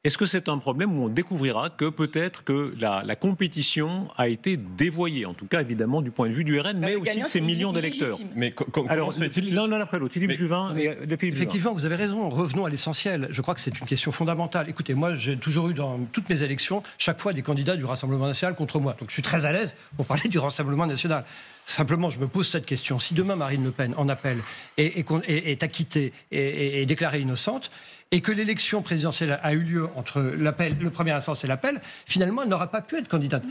Est-ce que c'est un problème où on découvrira que peut-être que la compétition a été dévoyée, en tout cas évidemment du point de vue du RN, mais aussi de ses millions d'électeurs. Mais alors, l'un après l'autre, Philippe Juvin et Philippe Effectivement, vous avez raison, revenons à l'essentiel. Je crois que c'est une question fondamentale. Écoutez, moi j'ai toujours eu dans toutes mes élections, chaque fois des candidats du Rassemblement National contre moi. Donc je suis très à l'aise pour parler du Rassemblement National. Simplement, je me pose cette question. Si demain Marine Le Pen en appelle est acquittée et déclarée innocente, et que l'élection présidentielle a eu lieu entre le premier instance et l'appel, finalement, elle n'aura pas pu être candidate.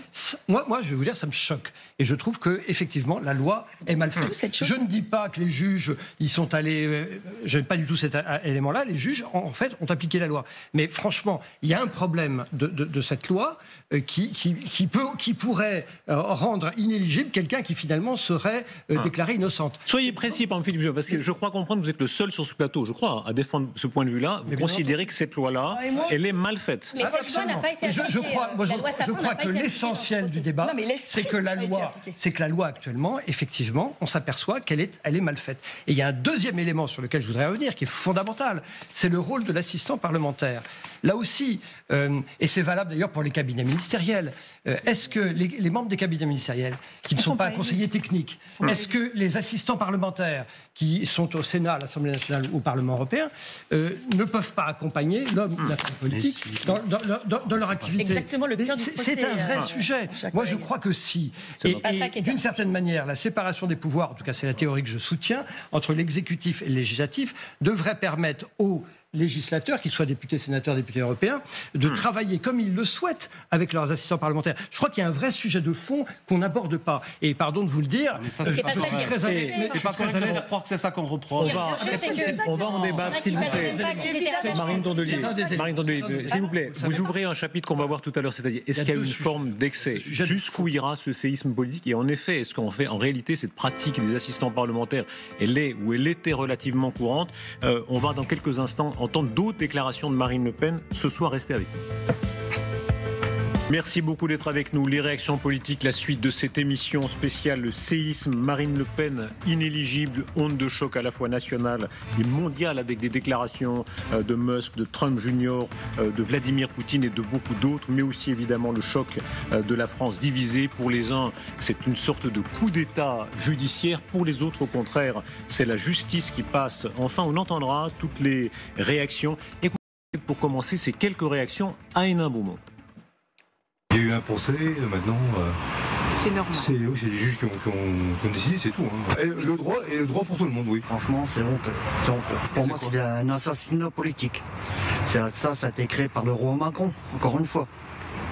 Moi, je vais vous dire, ça me choque. Et je trouve que effectivement, la loi est mal faite. Je ne dis pas que les juges, ils sont allés... je n'ai pas du tout cet élément-là. Les juges, en fait, ont appliqué la loi. Mais franchement, il y a un problème de cette loi qui pourrait rendre inéligible quelqu'un qui finalement serait déclaré innocente. Soyez précis, par exemple, Philippe Juvin, parce que je crois comprendre que vous êtes le seul sur ce plateau, je crois, à défendre ce point de vue-là. Vous considérez que cette loi-là, elle est mal faite. Mais cette loi n'a pas été appliquée. Je crois que l'essentiel du débat, c'est que la loi actuellement, effectivement, on s'aperçoit qu'elle est mal faite. Et il y a un deuxième élément sur lequel je voudrais revenir, qui est fondamental, c'est le rôle de l'assistant parlementaire. Là aussi, et c'est valable d'ailleurs pour les cabinets ministériels, est-ce que les membres des cabinets ministériels, qui ne sont pas conseillers techniques, est-ce que les assistants parlementaires qui sont au Sénat, à l'Assemblée nationale ou au Parlement européen, ne peuvent pas accompagner l'homme ou la femme politique dans leur activité? Exactement le cœur du procès. C'est un vrai sujet. Moi, je crois que si. Et d'une certaine manière, la séparation des pouvoirs, en tout cas c'est la théorie que je soutiens, entre l'exécutif et le législatif, devrait permettre aux législateurs, qu'ils soient députés, sénateurs, députés européens, de travailler comme ils le souhaitent avec leurs assistants parlementaires. Je crois qu'il y a un vrai sujet de fond qu'on n'aborde pas. Et pardon de vous le dire, je suis très à l'aise. C'est pas correct de croire que c'est ça qu'on reproche. On va en débattre, s'il vous plaît. Marine Tondelier, s'il vous plaît, vous ouvrez un chapitre qu'on va voir tout à l'heure, c'est-à-dire est-ce qu'il y a une forme d'excès? Jusqu'où ira ce séisme politique? Et en effet, est-ce qu'en fait, en réalité, cette pratique des assistants parlementaires, elle est ou elle était relativement courante? On va dans quelques instants entendre d'autres déclarations de Marine Le Pen. Ce soir, restez avec nous. Merci beaucoup d'être avec nous. Les réactions politiques, la suite de cette émission spéciale, le séisme, Marine Le Pen inéligible, onde de choc à la fois nationale et mondiale avec des déclarations de Musk, de Trump Jr., de Vladimir Poutine et de beaucoup d'autres, mais aussi évidemment le choc de la France divisée. Pour les uns, c'est une sorte de coup d'État judiciaire. Pour les autres, au contraire, c'est la justice qui passe. Enfin, on entendra toutes les réactions. Écoutez, pour commencer, ces quelques réactions à Hénin Beaumont. Il y a eu un procès, maintenant... c'est normal. C'est les juges qui ont décidé, c'est tout. Hein. Et le droit pour tout le monde, oui. Franchement, c'est honteux. Pour moi, c'est un assassinat politique. Ça a été créé par le roi Macron, encore une fois.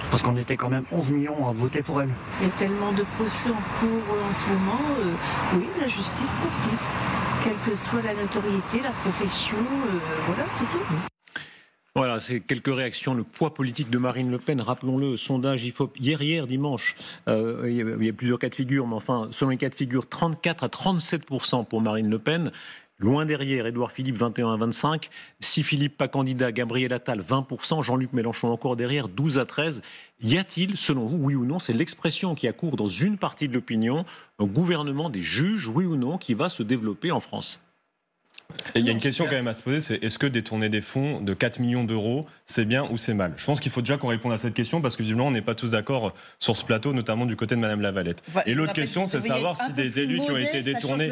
Parce qu'on était quand même 11 millions à voter pour elle. Il y a tellement de procès en cours en ce moment. Oui, la justice pour tous. Quelle que soit la notoriété, la profession, voilà, c'est tout. Voilà, c'est quelques réactions. Le poids politique de Marine Le Pen, rappelons-le, sondage IFOP hier dimanche, il y a plusieurs cas de figure, mais enfin, selon les cas de figure, 34 à 37% pour Marine Le Pen. Loin derrière, Édouard Philippe, 21 à 25. Si Philippe pas candidat, Gabriel Attal, 20%. Jean-Luc Mélenchon encore derrière, 12 à 13. Y a-t-il, selon vous, oui ou non, c'est l'expression qui accourt dans une partie de l'opinion, un gouvernement des juges, oui ou non, qui va se développer en France? Et il y a une question quand même à se poser, c'est est-ce que détourner des fonds de 4 millions d'euros, c'est bien ou c'est mal? Je pense qu'il faut déjà qu'on réponde à cette question parce que visiblement on n'est pas tous d'accord sur ce plateau, notamment du côté de Madame Lavalette. Et l'autre question, c'est savoir si des élus qui ont été détournés.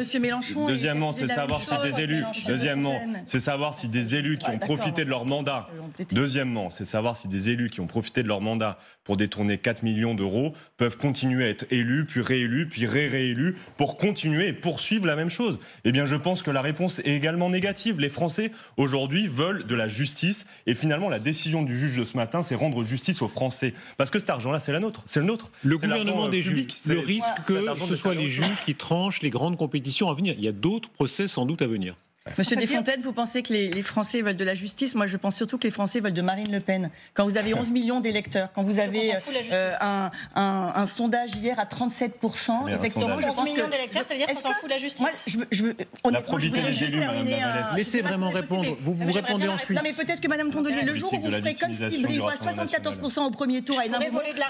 Deuxièmement, c'est savoir si des élus. Deuxièmement, c'est savoir si des élus qui ont profité de leur mandat. Deuxièmement, c'est savoir si des élus qui ont profité de leur mandat pour détourner 4 millions d'euros peuvent continuer à être élus, puis réélus, puis réélus pour continuer et poursuivre la même chose. Eh bien, je pense que la réponse est également négative. Les Français, aujourd'hui, veulent de la justice. Et finalement, la décision du juge de ce matin, c'est rendre justice aux Français. Parce que cet argent-là, c'est la nôtre. C'est le nôtre. Le gouvernement des juges. Le risque que ce soit les juges qui tranchent les grandes compétitions à venir. Il y a d'autres procès sans doute à venir. Monsieur Desfontaines, vous pensez que les Français veulent de la justice? Moi, je pense surtout que les Français veulent de Marine Le Pen. Quand vous avez 11 millions d'électeurs, quand vous avez un sondage hier à 37%, effectivement, je pense que... 11 millions d'électeurs, ça veut dire qu'on s'en fout de la justice. La probité des élus, Madame Lavalette. Laissez vraiment répondre. Vous répondez ensuite. Non, mais peut-être que Madame Tondelier, le jour où vous ferez comme Steve Briouat, 74% au premier tour,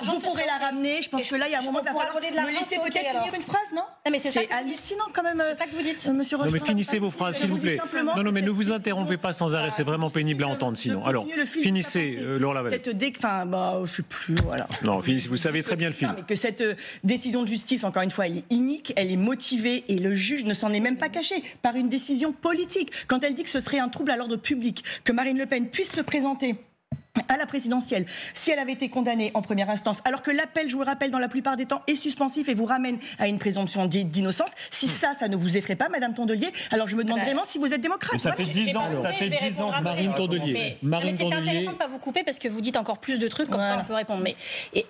vous pourrez la ramener. Je pense que là, il y a un moment, il va falloir me laisser peut-être finir une phrase, non? C'est hallucinant quand même. C'est ça que vous dites, Monsieur Rochefort. Non, mais finissez vos phrases, s'il vous plaît. Non, mais ne vous interrompez pas sans arrêt, c'est vraiment pénible à entendre sinon. Alors, finissez, Laure Lavalette. Je sais plus, voilà. Non, finissez, vous savez très bien le film. Mais que cette décision de justice, encore une fois, elle est inique, elle est motivée et le juge ne s'en est même pas caché par une décision politique. Quand elle dit que ce serait un trouble à l'ordre public, que Marine Le Pen puisse se présenter à la présidentielle, si elle avait été condamnée en première instance, alors que l'appel, je vous le rappelle, dans la plupart des temps, est suspensif et vous ramène à une présomption d'innocence, si ça ne vous effraie pas, Madame Tondelier, alors je me demande vraiment si vous êtes démocrate. Ça fait 10 ans, Marine Tondelier. C'est intéressant de ne pas vous couper parce que vous dites encore plus de trucs, comme ça on peut répondre. Mais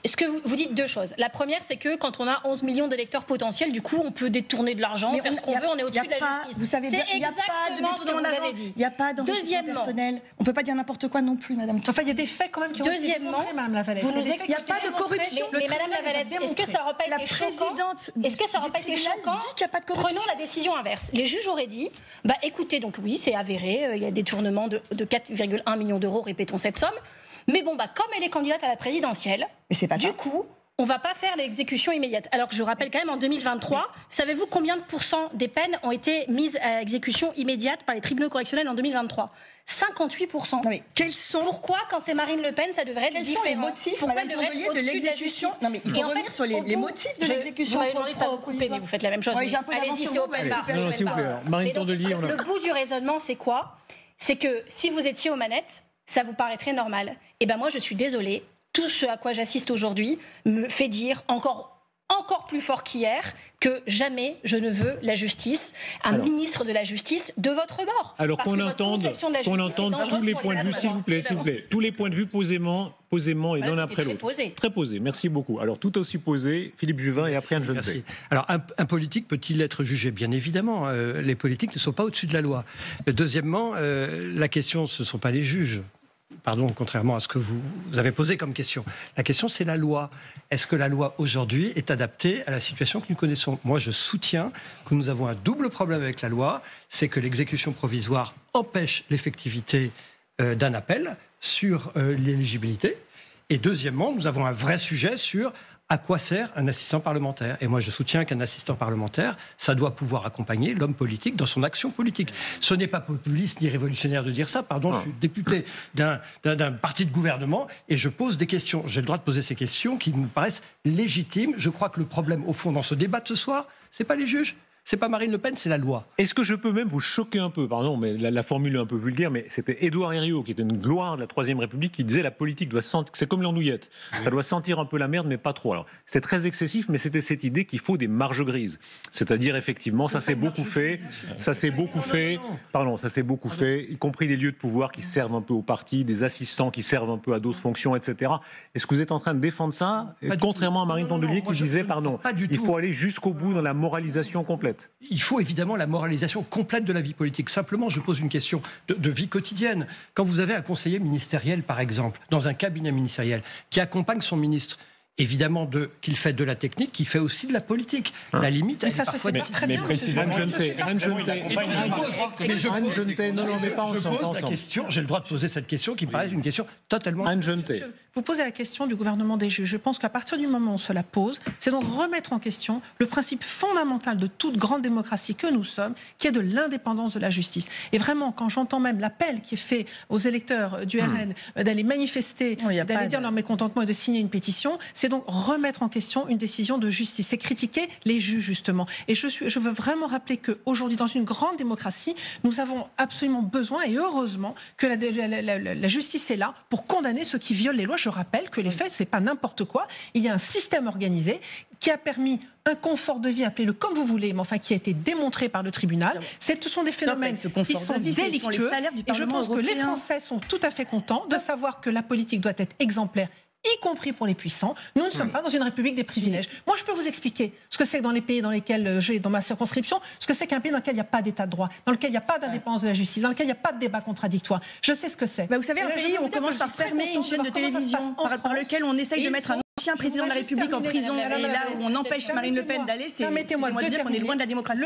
ce que vous dites deux choses. La première, c'est que quand on a 11 millions d'électeurs potentiels, du coup, on peut détourner de l'argent, faire ce qu'on veut, on est au-dessus de la justice. Vous savez, il n'y a pas de détournement d'argent. Il n'y a pas d'enrichissement personnel. On ne peut pas dire n'importe quoi non plus, Madame. Enfin, il y a des faits quand même qui ont été démontrés, Madame Lavalette. Vous nous expliquez, il n'y a pas de corruption. Mais Madame Lavalette, est-ce que ça n'aurait pas été choquant? Est-ce que ça n'aurait pas été choquant? Prenons la décision inverse. Les juges auraient dit, écoutez, donc oui, c'est avéré, il y a détournement de 4,1 millions d'euros, répétons cette somme. Mais bon, comme elle est candidate à la présidentielle, du coup, on ne va pas faire l'exécution immédiate. Alors que je rappelle quand même, en 2023, savez-vous combien de pourcents des peines ont été mises à exécution immédiate par les tribunaux correctionnels en 2023? 58%. Non mais pourquoi, quand c'est Marine Le Pen, ça devrait être différent? Quels sont les motifs, pourquoi elle devrait être au-dessus de l'exécution? Non mais il faut revenir sur les motifs de l'exécution. Vous m'avez demandé de pas vous couper, mais vous faites la même chose. Allez-y, c'est open bar. Marine Tondelier, le bout du raisonnement, c'est quoi? C'est que si vous étiez aux manettes, ça vous paraîtrait normal. Et moi, je suis désolée. Tout ce à quoi j'assiste aujourd'hui me fait dire encore plus fort qu'hier que jamais je ne veux la justice, ministre de la justice de votre bord. Alors qu'on entende tous les points de vue, s'il vous plaît, tous les points de vue posément et l'un après l'autre. Très posé, merci beaucoup. Alors tout aussi posé, Philippe Juvin et après Anne Jeunet. Merci. Alors un politique peut-il être jugé? Bien évidemment, les politiques ne sont pas au-dessus de la loi. Deuxièmement, la question, ce ne sont pas les juges. Pardon, contrairement à ce que vous avez posé comme question. La question, c'est la loi. Est-ce que la loi, aujourd'hui, est adaptée à la situation que nous connaissons? Moi, je soutiens que nous avons un double problème avec la loi. C'est que l'exécution provisoire empêche l'effectivité d'un appel sur l'éligibilité. Et deuxièmement, nous avons un vrai sujet sur à quoi sert un assistant parlementaire. Et moi, je soutiens qu'un assistant parlementaire, ça doit pouvoir accompagner l'homme politique dans son action politique. Ce n'est pas populiste ni révolutionnaire de dire ça. Pardon, je suis député d'un parti de gouvernement et je pose des questions. J'ai le droit de poser ces questions qui me paraissent légitimes. Je crois que le problème, au fond, dans ce débat de ce soir, c'est pas les juges. C'est pas Marine Le Pen, c'est la loi. Est-ce que je peux même vous choquer un peu? Pardon, mais la formule est un peu vulgaire, mais c'était Édouard Herriot, qui était une gloire de la Troisième République, qui disait la politique doit sentir, c'est comme l'andouillette, ça doit sentir un peu la merde, mais pas trop. Alors, c'est très excessif, mais c'était cette idée qu'il faut des marges grises. C'est-à-dire, effectivement, ça s'est beaucoup fait, y compris des lieux de pouvoir qui servent un peu au parti, des assistants qui servent un peu à d'autres fonctions, etc. Est-ce que vous êtes en train de défendre ça, contrairement à Marine Tondelier qui disait, il faut aller jusqu'au bout dans la moralisation complète? Il faut évidemment la moralisation complète de la vie politique. Simplement, je pose une question de vie quotidienne. Quand vous avez un conseiller ministériel, par exemple, dans un cabinet ministériel, qui accompagne son ministre, évidemment qu'il fait de la technique, qu'il fait aussi de la politique. La limite, mais ça se sépare très bien. Mais précisément, j'ai le droit de poser cette question qui me paraît une question totalement... Vous posez la question du gouvernement des juges. Je pense qu'à partir du moment où on se la pose, c'est donc remettre en question le principe fondamental de toute grande démocratie que nous sommes, qui est de l'indépendance de la justice. Et vraiment, quand j'entends même l'appel qui est fait aux électeurs du RN d'aller manifester, d'aller dire leur mécontentement et de signer une pétition, c'est donc remettre en question une décision de justice. C'est critiquer les juges, justement. Et je veux vraiment rappeler qu'aujourd'hui, dans une grande démocratie, nous avons absolument besoin, et heureusement, que la justice est là pour condamner ceux qui violent les lois. Je rappelle que les faits, c'est pas n'importe quoi. Il y a un système organisé qui a permis un confort de vie, appelez-le comme vous voulez, mais enfin qui a été démontré par le tribunal. Ce sont des phénomènes qui sont délictueux. Et je pense que les Français sont tout à fait contents de savoir que la politique doit être exemplaire, y compris pour les puissants. Nous ne sommes pas dans une république des privilèges. Moi, je peux vous expliquer ce que c'est dans les pays dans lesquels j'ai, dans ma circonscription, ce que c'est qu'un pays dans lequel il n'y a pas d'état de droit, dans lequel il n'y a pas d'indépendance de la justice, dans lequel il n'y a pas de débat contradictoire. Je sais ce que c'est. Vous savez, un pays où on commence par fermer une chaîne de télévision par lequel on essaye de mettre un ancien président de la République en prison, et là où on empêche Marine Le Pen d'aller, c'est permettez-moi de dire qu'on est loin de la démocratie.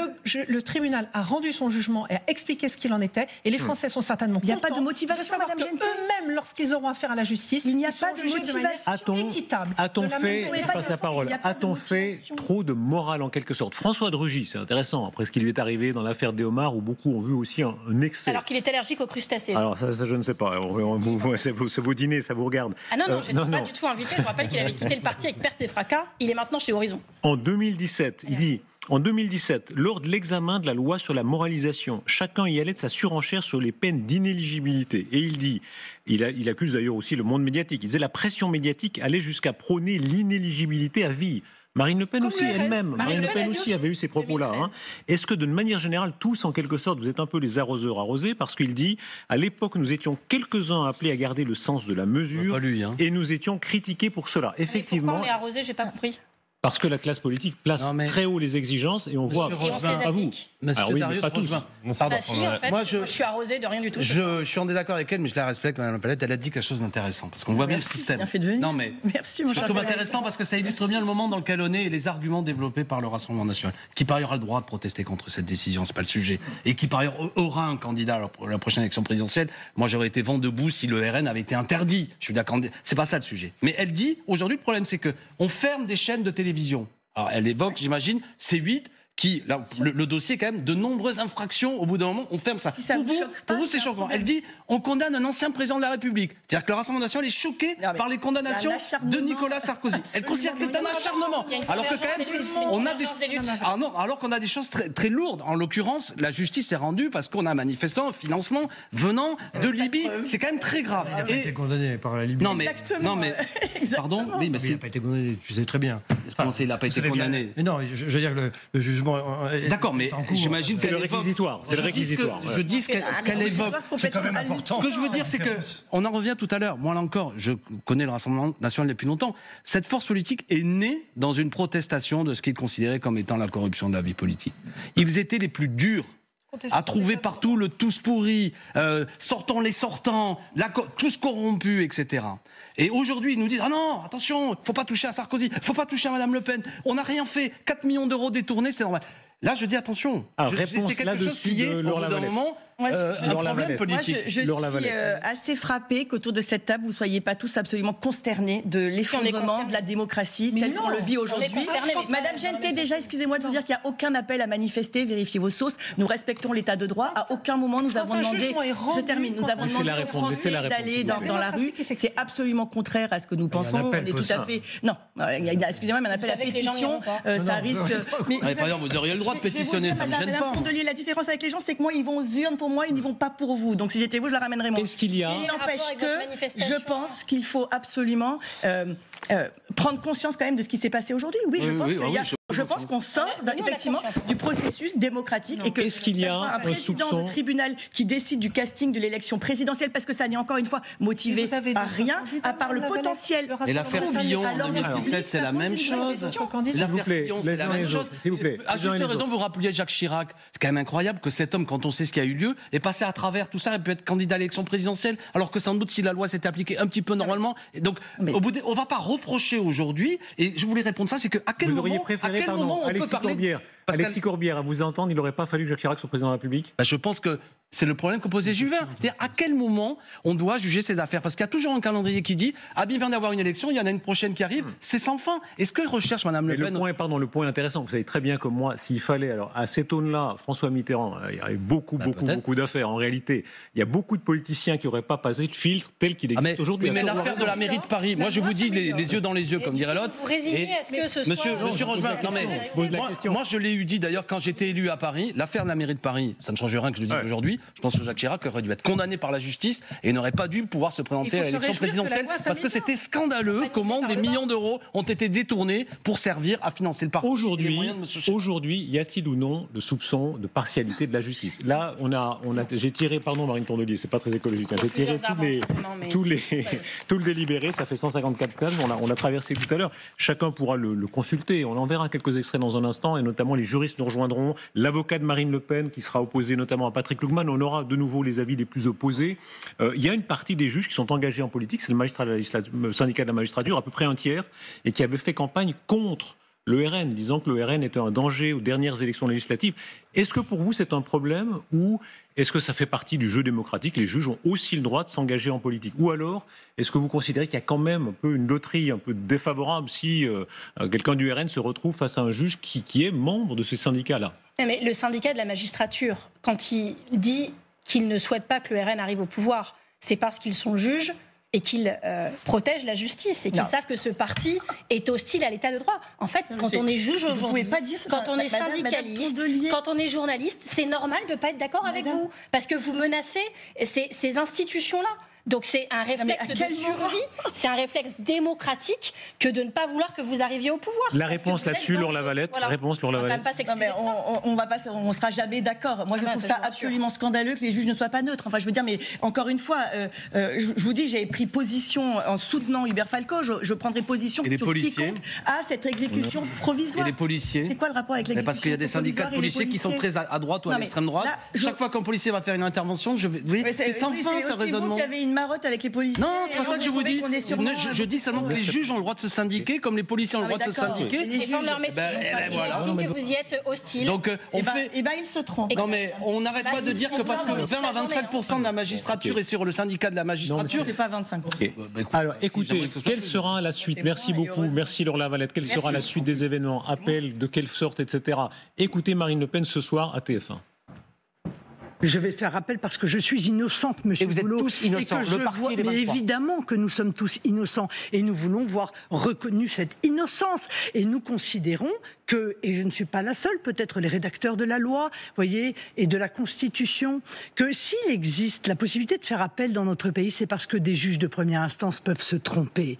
Le tribunal a rendu son jugement et a expliqué ce qu'il en était, et les Français sont certainement contents. Il n'y a pas de motivation, Madame Gentil. Eux-mêmes, lorsqu'ils auront affaire à la justice, il n'y a pas de motivation équitable. A-t-on fait, je passe la parole, a-t-on fait trop de morale en quelque sorte? François de Rugy, c'est intéressant, après ce qui lui est arrivé dans l'affaire des homards, où beaucoup ont vu aussi un excès. Alors qu'il est allergique aux crustacés. Alors ça je ne sais pas, c'est vos dîners, ça vous regarde. Ah non, je n'étais pas du tout invité, je rappelle qu'il avait quitté le parti avec perte et fracas, il est maintenant chez Horizon. En 2017, il dit... En 2017, lors de l'examen de la loi sur la moralisation, chacun y allait de sa surenchère sur les peines d'inéligibilité. Et il dit, il accuse d'ailleurs aussi le monde médiatique, il disait la pression médiatique allait jusqu'à prôner l'inéligibilité à vie. Marine Le Pen comme aussi, elle-même, Marine Le Pen aussi avait eu ces propos-là. Hein. Est-ce que de manière générale, tous en quelque sorte, vous êtes un peu les arroseurs arrosés? Parce qu'il dit, à l'époque, nous étions quelques-uns appelés à garder le sens de la mesure, et nous étions critiqués pour cela. Effectivement. Pourquoi on est arrosés? J'ai pas compris. Parce que la classe politique place très haut les exigences et on voit à vous. Monsieur Darius Rosebin. Pardon. Si, en fait, moi je suis arrosé de rien du tout. Je suis en désaccord avec elle, mais je la respecte, Madame Palette. Elle a dit quelque chose d'intéressant parce qu'on voit bien le système. Bien fait de venir. Non mais merci, mon cher. Je trouve intéressant parce que ça illustre bien le moment dans lequel on est et les arguments développés par le Rassemblement national, qui par ailleurs a le droit de protester contre cette décision, c'est pas le sujet, et qui par ailleurs aura un candidat à la prochaine élection présidentielle. Moi, j'aurais été vent debout si le RN avait été interdit. Je suis d'accord. C'est pas ça le sujet. Mais elle dit aujourd'hui, le problème, c'est que on ferme des chaînes de télévision. Alors, elle évoque, j'imagine, C8, qui, là, le dossier, quand même, de nombreuses infractions. Au bout d'un moment, on ferme ça. Si ça pour vous, c'est choquant. Elle dit, on condamne un ancien président de la République. C'est-à-dire que le Rassemblement national est choqué par les condamnations de Nicolas Sarkozy. Elle considère que c'est un acharnement. Alors que, quand même, on a des... Ah non, alors qu'on a des choses très, très lourdes. En l'occurrence, la justice est rendue parce qu'on a manifestement un financement venant de Libye. C'est quand même très grave. Il n'a pas été condamné par la Libye. Non, mais... Pardon. Oui, mais il n'a pas été condamné, tu sais très bien. Comment ça, il n'a pas été condamné? Mais non, je veux dire que le jugement... D'accord, mais j'imagine c'est le réquisitoire. C'est le réquisitoire. Je dis ce qu'elle évoque. C'est quand même important. Ce que je veux dire, c'est que on en revient tout à l'heure. Moi, là encore, je connais le Rassemblement national depuis longtemps. Cette force politique est née dans une protestation de ce qu'ils considéraient comme étant la corruption de la vie politique. Ils étaient les plus durs à trouver partout le tous pourri, sortons les sortants, tous corrompus, etc. Et aujourd'hui, ils nous disent « Ah non, attention, faut pas toucher à Sarkozy, faut pas toucher à Madame Le Pen, on n'a rien fait, 4 millions d'euros détournés, c'est normal. » Là, je dis attention. C'est quelque chose qui est, au bout d'un moment, un problème politique. Je suis assez frappée qu'autour de cette table, vous ne soyez pas tous absolument consternés de l'effondrement de la démocratie tel qu'on le vit aujourd'hui. Madame Genté, déjà, excusez-moi de vous dire qu'il n'y a aucun appel à manifester, vérifiez vos sources. Nous respectons l'état de droit. À aucun moment, nous avons demandé... Je termine. Nous avons demandé aux Français d'aller dans la rue. C'est absolument contraire à ce que nous pensons. On est tout à fait... Non, excusez-moi, mais un appel à pétition, ça risque... Par exemple, vous auriez le droit de pétitionner, ça ne me gêne pas. La différence avec les gens, c'est que moi, ils vont aux urnes pour moi, ils n'y vont pas pour vous. Donc si j'étais vous, je la ramènerais moi. Qu'est-ce qu'il y a? Il n'empêche que je pense qu'il faut absolument prendre conscience quand même de ce qui s'est passé aujourd'hui. Oui, je pense qu'il y a... Je pense qu'on sort effectivement du processus démocratique et que est-ce qu'il y a un président de tribunal qui décide du casting de l'élection présidentielle parce que ça n'est encore une fois motivé par rien à part le potentiel. Et l'affaire Fillon en 2017, c'est la même chose. L'affaire Fillon, c'est la même chose. S'il vous plaît. À juste raison, vous rappeliez Jacques Chirac. C'est quand même incroyable que cet homme, quand on sait ce qui a eu lieu, est passé à travers tout ça et peut être candidat à l'élection présidentielle, alors que sans doute si la loi s'était appliquée un petit peu normalement. Et donc, au bout on va pas reprocher aujourd'hui. Et je voulais répondre ça, c'est que à quel moment on peut parler Alexis Corbière, à vous entendre, il n'aurait pas fallu que Jacques Chirac soit président de la République ? Je pense que c'est le problème que posait Juvin. C'est-à-dire à quel moment on doit juger ces affaires ? Parce qu'il y a toujours un calendrier qui dit bien vient d'avoir une élection, il y en a une prochaine qui arrive, c'est sans fin. Est-ce que recherche Madame Le Pen le point intéressant, vous savez très bien comme moi, s'il fallait, alors à cette aune-là, François Mitterrand, il y avait beaucoup d'affaires. En réalité, il y a beaucoup de politiciens qui n'auraient pas passé de filtre tel qu'il existe aujourd'hui. Mais l'affaire de la mairie de Paris, moi je vous dis les yeux dans les yeux, comme dirait l'autre. Vous résignez à ce que ce soit... Monsieur Rochemin, non mais moi je l'ai dit d'ailleurs quand j'étais élu à Paris, l'affaire de la mairie de Paris, ça ne change rien que je le dise aujourd'hui. Je pense que Jacques Chirac aurait dû être condamné par la justice et n'aurait pas dû pouvoir se présenter à l'élection présidentielle parce que c'était scandaleux comment des millions d'euros ont été détournés pour servir à financer le parti. Aujourd'hui, y a-t-il ou non le soupçon de partialité de la justice ? Là, j'ai tiré, pardon Marine Tourdelier, c'est pas très écologique, j'ai tiré tout le délibéré, ça fait 154 pages, on l'a traversé tout à l'heure. Chacun pourra le consulter, on enverra quelques extraits dans un instant et notamment les juristes nous rejoindront, l'avocat de Marine Le Pen qui sera opposé notamment à Patrick Lugman, on aura de nouveau les avis les plus opposés. Il y a une partie des juges qui sont engagés en politique, c'est le syndicat de la magistrature, à peu près un tiers, et qui avait fait campagne contre le RN, disant que le RN était un danger aux dernières élections législatives. Est-ce que pour vous c'est un problème ou est-ce que ça fait partie du jeu démocratique ? Les juges ont aussi le droit de s'engager en politique. Ou alors, est-ce que vous considérez qu'il y a quand même un peu une loterie un peu défavorable si quelqu'un du RN se retrouve face à un juge qui est membre de ce syndicat-là ? Mais le syndicat de la magistrature, quand il dit qu'il ne souhaite pas que le RN arrive au pouvoir, c'est parce qu'ils sont juges et qu'ils protègent la justice et qu'ils savent que ce parti est hostile à l'état de droit. En fait, quand on est juge aujourd'hui, quand on est syndicaliste, quand on est journaliste, c'est normal de ne pas être d'accord avec vous parce que vous menacez ces institutions-là. Donc c'est un réflexe de survie, c'est un réflexe démocratique que de ne pas vouloir que vous arriviez au pouvoir. La réponse là-dessus, Laure Lavalette. Voilà. Réponse, Laure Lavalette. On sera jamais d'accord. Moi, je trouve ça absolument scandaleux que les juges ne soient pas neutres. Enfin, je veux dire, mais encore une fois, je vous dis, j'avais pris position en soutenant Hubert Falco. Je prendrai position sur quiconque à cette exécution provisoire. Et les policiers. C'est quoi le rapport avec l'exécution Parce qu'il y a des syndicats de policiers qui sont très à droite ou à l'extrême droite. Chaque fois qu'un policier va faire une intervention, c'est sans fin ce raisonnement. Marotte avec les policiers. Non, c'est pas ça que je vous dis. Je dis seulement que les juges ont le droit de se syndiquer, comme les policiers ont le droit de se syndiquer. Ils défendent leur métier. Ils estiment que vous y êtes hostile. Donc ils se trompent. Non mais on n'arrête pas de dire que parce que 20 à 25% de la magistrature est sur le syndicat de la magistrature. C'est pas 25%. Alors écoutez, quelle sera la suite ? Merci beaucoup, merci Laure Lavalette. Quelle sera la suite des événements ? Appel de quelle sorte, etc. Écoutez Marine Le Pen ce soir à TF1. Je vais faire appel parce que je suis innocente, monsieur Boulot. Et vous êtes tous innocents. Mais évidemment que nous sommes tous innocents. Et nous voulons voir reconnue cette innocence. Et nous considérons que, et je ne suis pas la seule, peut-être les rédacteurs de la loi, voyez, et de la Constitution, que s'il existe la possibilité de faire appel dans notre pays, c'est parce que des juges de première instance peuvent se tromper.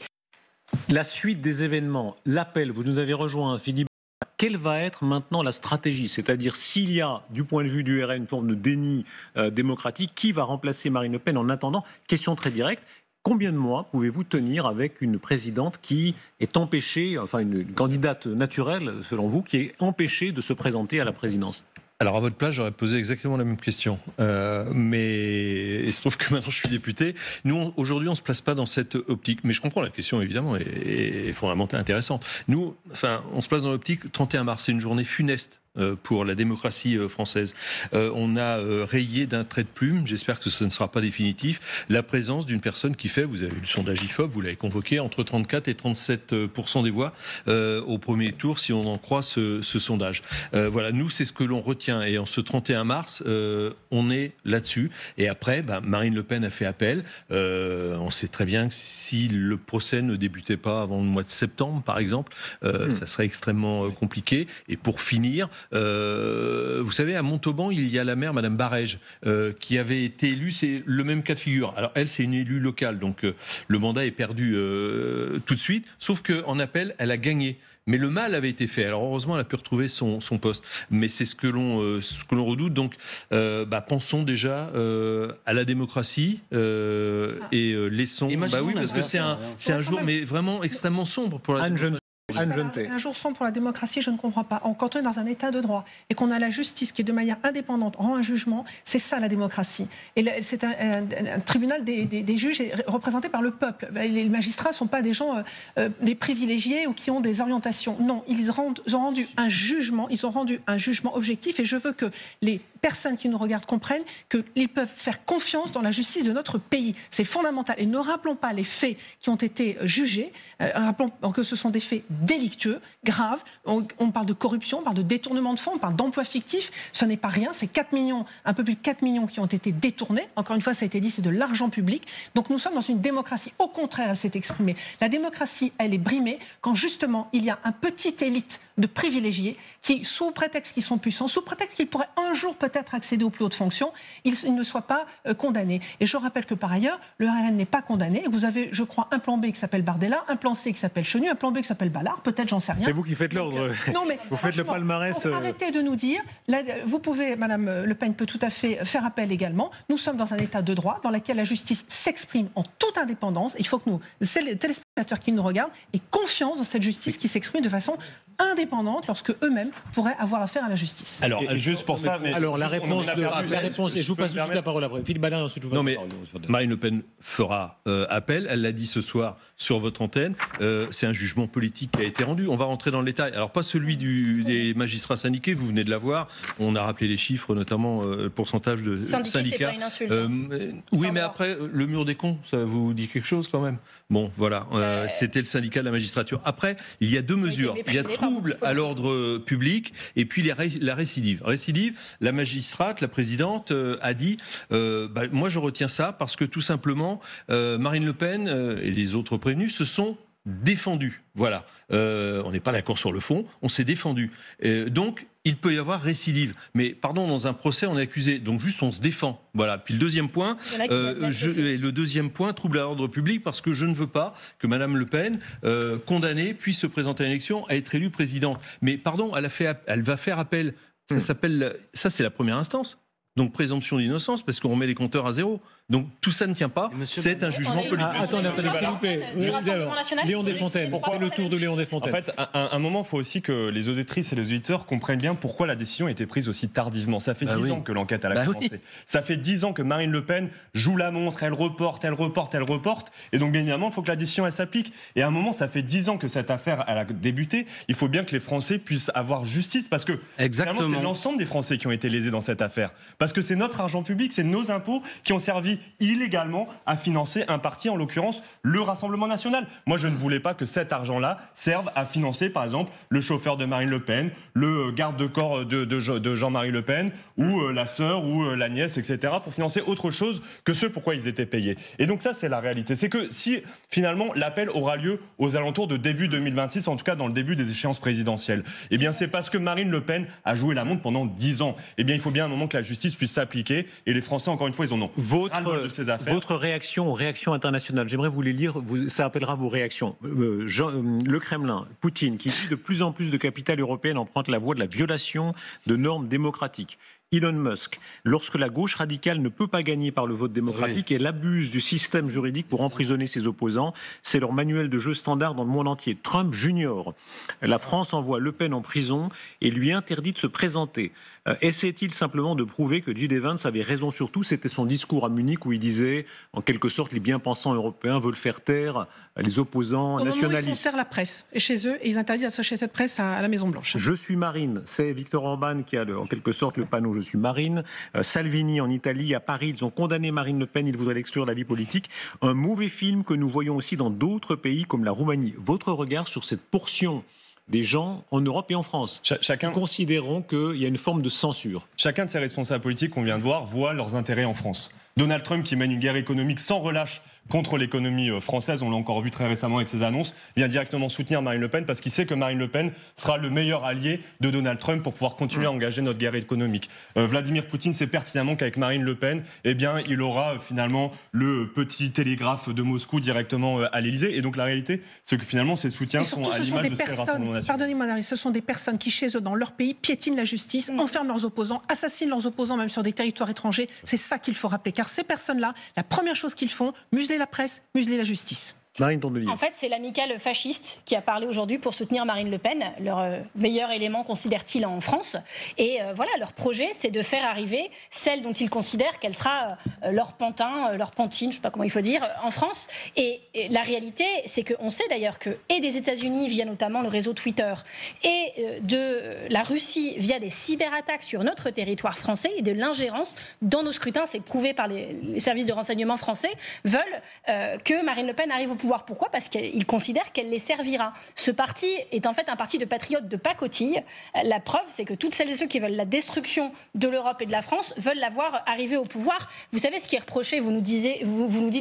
La suite des événements, l'appel, vous nous avez rejoint, Philippe. Quelle va être maintenant la stratégie ? C'est-à-dire, s'il y a, du point de vue du RN, une forme de déni démocratique, qui va remplacer Marine Le Pen en attendant ? Question très directe. Combien de mois pouvez-vous tenir avec une présidente qui est empêchée, enfin une candidate naturelle, selon vous, qui est empêchée de se présenter à la présidence ? Alors à votre place, j'aurais posé exactement la même question. Mais il se trouve que maintenant je suis député. Nous, aujourd'hui, on ne se place pas dans cette optique. Mais je comprends la question, évidemment, est fondamentale, intéressante. Nous, on se place dans l'optique 31 mars, c'est une journée funeste pour la démocratie française. On a rayé d'un trait de plume, j'espère que ce ne sera pas définitif, la présence d'une personne qui fait, vous avez eu le sondage IFOP, vous l'avez convoqué, entre 34 et 37% des voix au premier tour, si on en croit ce sondage. Voilà, nous, c'est ce que l'on retient. Et en ce 31 mars, on est là-dessus. Et après, Marine Le Pen a fait appel. On sait très bien que si le procès ne débutait pas avant le mois de septembre, par exemple, ça serait extrêmement compliqué. Et pour finir, Vous savez, à Montauban, il y a la maire, Madame Barège, qui avait été élue, c'est le même cas de figure. Alors elle, c'est une élue locale, donc le mandat est perdu tout de suite, sauf qu'en appel, elle a gagné. Mais le mal avait été fait. Alors heureusement, elle a pu retrouver son poste. Mais c'est ce que l'on redoute. Donc, pensons déjà à la démocratie et laissons. Oui, parce que c'est un jour, mais vraiment extrêmement sombre pour la démocratie. Un jour sombre pour la démocratie, je ne comprends pas. Quand on est dans un état de droit et qu'on a la justice qui, de manière indépendante, rend un jugement, c'est ça la démocratie. Et c'est un tribunal des juges représenté par le peuple. Les magistrats ne sont pas des gens des privilégiés ou qui ont des orientations. Non, ils ont rendu un jugement objectif et je veux que les personnes qui nous regardent comprennent qu'ils peuvent faire confiance dans la justice de notre pays. C'est fondamental. Et ne rappelons pas les faits qui ont été jugés. Rappelons que ce sont des faits délictueux, graves. On parle de corruption, on parle de détournement de fonds, on parle d'emplois fictifs. Ce n'est pas rien. C'est 4 millions, un peu plus de 4 millions qui ont été détournés. Encore une fois, ça a été dit, c'est de l'argent public. Donc nous sommes dans une démocratie. Au contraire, elle s'est exprimée. La démocratie, elle est brimée quand justement il y a un petit élite de privilégiés qui, sous prétexte qu'ils sont puissants, sous prétexte qu'ils pourraient un jour peut-être accéder aux plus hautes fonctions, ils ne soient pas condamnés. Et je rappelle que par ailleurs, le RN n'est pas condamné. Vous avez, je crois, un plan B qui s'appelle Bardella, un plan C qui s'appelle Chenu, un plan B qui s'appelle Ballard, peut-être, j'en sais rien. C'est vous qui faites l'ordre. Non, mais vous faites le palmarès. Arrêtez de nous dire, là, vous pouvez, Madame Le Pen peut tout à fait faire appel également. Nous sommes dans un état de droit dans lequel la justice s'exprime en toute indépendance. Il faut que nous, les téléspectateurs qui nous regardent, aient confiance dans cette justice qui s'exprime de façon indépendante lorsque eux-mêmes pourraient avoir affaire à la justice. Alors, juste pour ça, mais alors la réponse, et je vous passe la parole après. Philippe Badin, ensuite je vous passe la parole. Marine Le Pen fera appel, elle l'a dit ce soir sur votre antenne, c'est un jugement politique qui a été rendu. On va rentrer dans le détail. Alors pas celui des magistrats syndiqués, vous venez de l'avoir, on a rappelé les chiffres, notamment le pourcentage de syndicats. C'est pas une insulte. Oui, mais après, le mur des cons, ça vous dit quelque chose quand même? Bon, voilà, c'était le syndicat de la magistrature. Après, il y a deux mesures. Il y a trouble à l'ordre public et puis la récidive. Récidive, la magistrate, la présidente a dit moi je retiens ça parce que tout simplement Marine Le Pen et les autres prévenus se sont défendus. Voilà. On n'est pas d'accord sur le fond, on s'est défendu. Donc, il peut y avoir récidive. Mais, pardon, dans un procès, on est accusé. Donc, juste, on se défend. Voilà. Puis le deuxième point, trouble à l'ordre public, parce que je ne veux pas que Madame Le Pen, condamnée, puisse se présenter à l'élection à être élue présidente. Mais, pardon, elle va faire appel. Ça, c'est la première instance. Donc présomption d'innocence parce qu'on remet les compteurs à zéro. Donc tout ça ne tient pas. C'est un jugement politique. Attendez, Léon Desfontaines. C'est le tour de Léon Desfontaines. En fait, à un moment, il faut aussi que les auditrices et les auditeurs comprennent bien pourquoi la décision a été prise aussi tardivement. Ça fait 10 ans que l'enquête a commencé. Oui. Ça fait 10 ans que Marine Le Pen joue la montre, elle reporte. Et donc, bien évidemment, il faut que la décision, elle s'applique. Et à un moment, ça fait 10 ans que cette affaire, elle a débuté. Il faut bien que les Français puissent avoir justice parce que finalement, c'est l'ensemble des Français qui ont été lésés dans cette affaire. Parce que c'est notre argent public, c'est nos impôts qui ont servi illégalement à financer un parti, en l'occurrence le Rassemblement national. Moi, je ne voulais pas que cet argent-là serve à financer, par exemple, le chauffeur de Marine Le Pen, le garde de corps de Jean-Marie Le Pen, ou la sœur, ou la nièce, etc., pour financer autre chose que ce pourquoi ils étaient payés. Et donc ça, c'est la réalité. C'est que si, finalement, l'appel aura lieu aux alentours de début 2026, en tout cas dans le début des échéances présidentielles, eh bien, c'est parce que Marine Le Pen a joué la montre pendant 10 ans. Eh bien, il faut bien un moment que la justice puisse s'appliquer. Et les Français, encore une fois, ils en ont ras-le-bol de ces affaires. Votre réaction aux réactions internationales, j'aimerais vous les lire, ça appellera vos réactions. Le Kremlin, Poutine, qui dit de plus en plus de capitales européennes empruntent la voie de la violation de normes démocratiques. Elon Musk, lorsque la gauche radicale ne peut pas gagner par le vote démocratique, elle abuse du système juridique pour emprisonner ses opposants. C'est leur manuel de jeu standard dans le monde entier. Trump Junior, la France envoie Le Pen en prison et lui interdit de se présenter. Essaie-t-il simplement de prouver que J.D. Vance avait raison sur tout? C'était son discours à Munich où il disait, en quelque sorte, les bien-pensants européens veulent faire taire les opposants nationalistes. Ils font taire la presse et chez eux, et ils interdisent la société de presse à la Maison-Blanche. Je suis Marine, c'est Viktor Orban qui a en quelque sorte le panneau Je suis Marine. Salvini en Italie, à Paris, ils ont condamné Marine Le Pen, ils voudraient l'exclure de la vie politique. Un mauvais film que nous voyons aussi dans d'autres pays comme la Roumanie. Votre regard sur cette portion des gens en Europe et en France qui considéreront qu'il y a une forme de censure. Chacun de ces responsables politiques qu'on vient de voir voit leurs intérêts en France. Donald Trump qui mène une guerre économique sans relâche contre l'économie française, on l'a encore vu très récemment avec ses annonces, vient directement soutenir Marine Le Pen parce qu'il sait que Marine Le Pen sera le meilleur allié de Donald Trump pour pouvoir continuer à engager notre guerre économique. Vladimir Poutine sait pertinemment qu'avec Marine Le Pen, eh bien, il aura finalement le petit télégraphe de Moscou directement à l'Élysée. Et donc la réalité, c'est que finalement ces soutiens sont à l'image de ce qu'est le Rassemblement national. Pardonnez-moi, Marie, ce sont des personnes qui, chez eux, dans leur pays, piétinent la justice, enferment leurs opposants, assassinent leurs opposants même sur des territoires étrangers. C'est ça qu'il faut rappeler, car ces personnes-là, la première chose qu'ils font, museler la presse, museler la justice. Marine Tondelier. En fait, c'est l'amicale fasciste qui a parlé aujourd'hui pour soutenir Marine Le Pen. Leur meilleur élément, considère-t-il, en France. Et voilà, leur projet, c'est de faire arriver celle dont ils considèrent qu'elle sera leur pantin, leur pantine, je ne sais pas comment il faut dire, en France. Et la réalité, c'est qu'on sait d'ailleurs que, et des États-Unis via notamment le réseau Twitter, et de la Russie via des cyberattaques sur notre territoire français et de l'ingérence dans nos scrutins, c'est prouvé par les services de renseignement français, veulent que Marine Le Pen arrive au pouvoir. Pourquoi ? Parce qu'ils considèrent qu'elle les servira. Ce parti est en fait un parti de patriotes de pacotille. La preuve, c'est que toutes celles et ceux qui veulent la destruction de l'Europe et de la France veulent la voir arriver au pouvoir. Vous savez ce qui est reproché, vous nous dites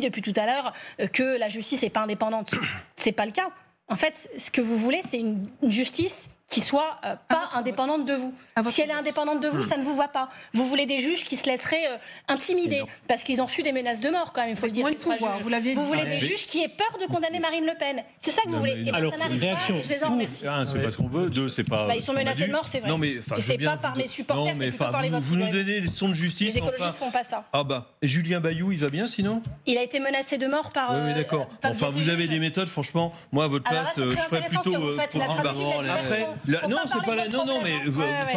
depuis tout à l'heure que la justice n'est pas indépendante. C'est pas le cas. En fait, ce que vous voulez, c'est une justice qui soit pas indépendante de vous. Si elle est indépendante de vous, ça ne vous va pas. Vous voulez des juges qui se laisseraient intimider, parce qu'ils ont reçu des menaces de mort, quand même, il faut le dire. Vous voulez des juges qui aient peur de condamner Marine Le Pen. C'est ça que vous voulez. Et bien, ça n'arrive pas, et je les en remercie. C'est pas ce qu'on veut. Deux, c'est pas. Ils sont menacés de mort, c'est vrai. Non, mais, et c'est pas par mes supporters, c'est plutôt par les vôtres. Vous nous donnez les sons de justice. Les écologistes font pas ça. Ah bah, Julien Bayou, il va bien sinon ? Il a été menacé de mort par... Oui, d'accord. Enfin, vous avez des méthodes, franchement, moi, à votre place, je ferais plutôt... Non, c'est pas la... Non, mais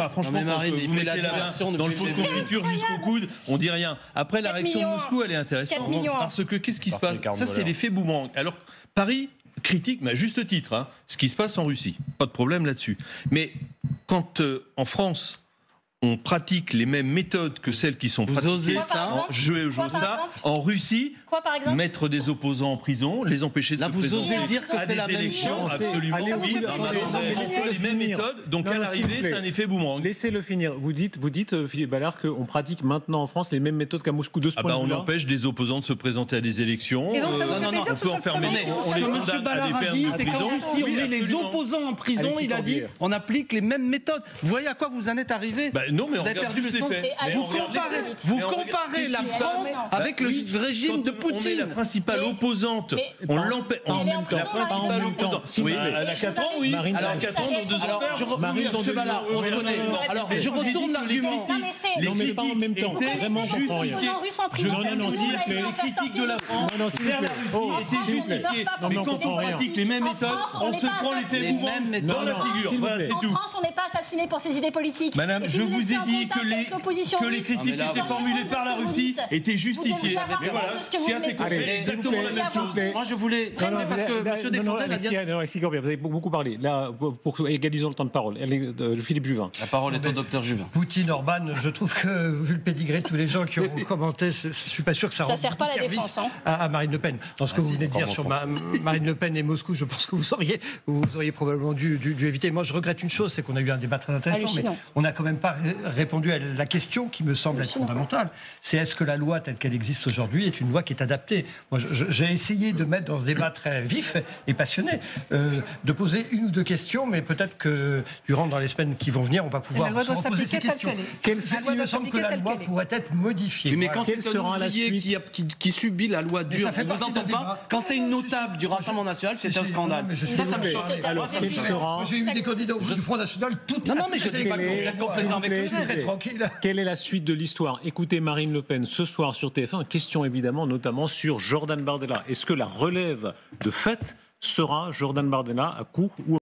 franchement, Marine, vous mettez la main dans le pot de confiture jusqu'au coude, on dit rien. Après, la réaction de Moscou, elle est intéressante. Parce que qu'est-ce qui se passe ? Ça, c'est l'effet boomerang. Alors, Paris critique, mais à juste titre, ce qui se passe en Russie. Pas de problème là-dessus. Mais quand, en France, on pratique les mêmes méthodes que celles qui sont pratiquées en Russie, mettre des opposants en prison, les empêcher de se présenter à des élections, absolument, oui, les mêmes méthodes, donc à l'arrivée, c'est un effet boomerang. Laissez-le finir. Vous dites Philippe Ballard, qu'on pratique maintenant en France les mêmes méthodes qu'à Moscou de ce point de vue-là. On empêche des opposants de se présenter à des élections. Et donc ça vous fait plaisir que ce soit ce que M. Ballard a dit, c'est qu'en Russie, on met les opposants en prison, il a dit, on applique les mêmes méthodes. Vous voyez à quoi vous en êtes arrivé ? Non, mais on regarde juste les faits. Vous comparez la France avec le régime de Poutine. On est la principale opposante. On l'empêche en même temps. La principale opposante. Oui, elle a 4 ans, oui. Elle a 4 ans dans 2 ans. M. Ballard, on se connaît. Alors, je retourne l'argument. Non, mais pas en même temps. Vraiment, je comprends rien. Les critiques de la France vers la Russie étaient justifiées. Mais quand on pratique les mêmes méthodes, on se prend les mêmes dans la figure. Voilà, c'est tout. En France, on n'est pas assassiné pour ses idées politiques. Madame, je vous ai dit que les critiques qui étaient formulées par la Russie étaient justifiées. Mais voilà, ce qu'il y a, c'est qu'on fait exactement la même chose. Moi, je voulais... Parce que M. Desfontaines a dit... Alexis Corbière, vous avez beaucoup parlé. Là, pour égalisons le temps de parole. Philippe Juvin. La parole est au docteur Juvin. Poutine, Orban, je trouve que, vu le pédigré de tous les gens qui ont commenté, je ne suis pas sûr que ça rende sert pas la défense à Marine Le Pen. Dans ce que vous venez de dire sur Marine Le Pen et Moscou, je pense que vous auriez probablement dû éviter. Moi, je regrette une chose, c'est qu'on a eu un débat très intéressant, mais on n'a quand même pas répondu à la question qui me semble être fondamentale. C'est est-ce que la loi telle qu'elle existe aujourd'hui est une loi qui est adaptée ? Moi, j'ai essayé de mettre dans ce débat très vif et passionné, de poser une ou deux questions, mais peut-être que dans les semaines qui vont venir, on va pouvoir se reposer ces questions. Il me semble que la loi pourrait être modifiée. Mais quand c'est un ouvrier qui subit la loi dure, on ne vous entend pas. Quand c'est une notable du Rassemblement national, c'est un scandale. Ça me choque. Alors, quel sera... J'ai eu des candidats au du Front National toutes. Non, mais je ne dis pas que vous êtes complaisant avec eux. Très tranquille. Quelle est la suite de l'histoire ? Écoutez Marine Le Pen ce soir sur TF1. Question évidemment, notamment sur Jordan Bardella. Est-ce que la relève de fait sera Jordan Bardella à court ou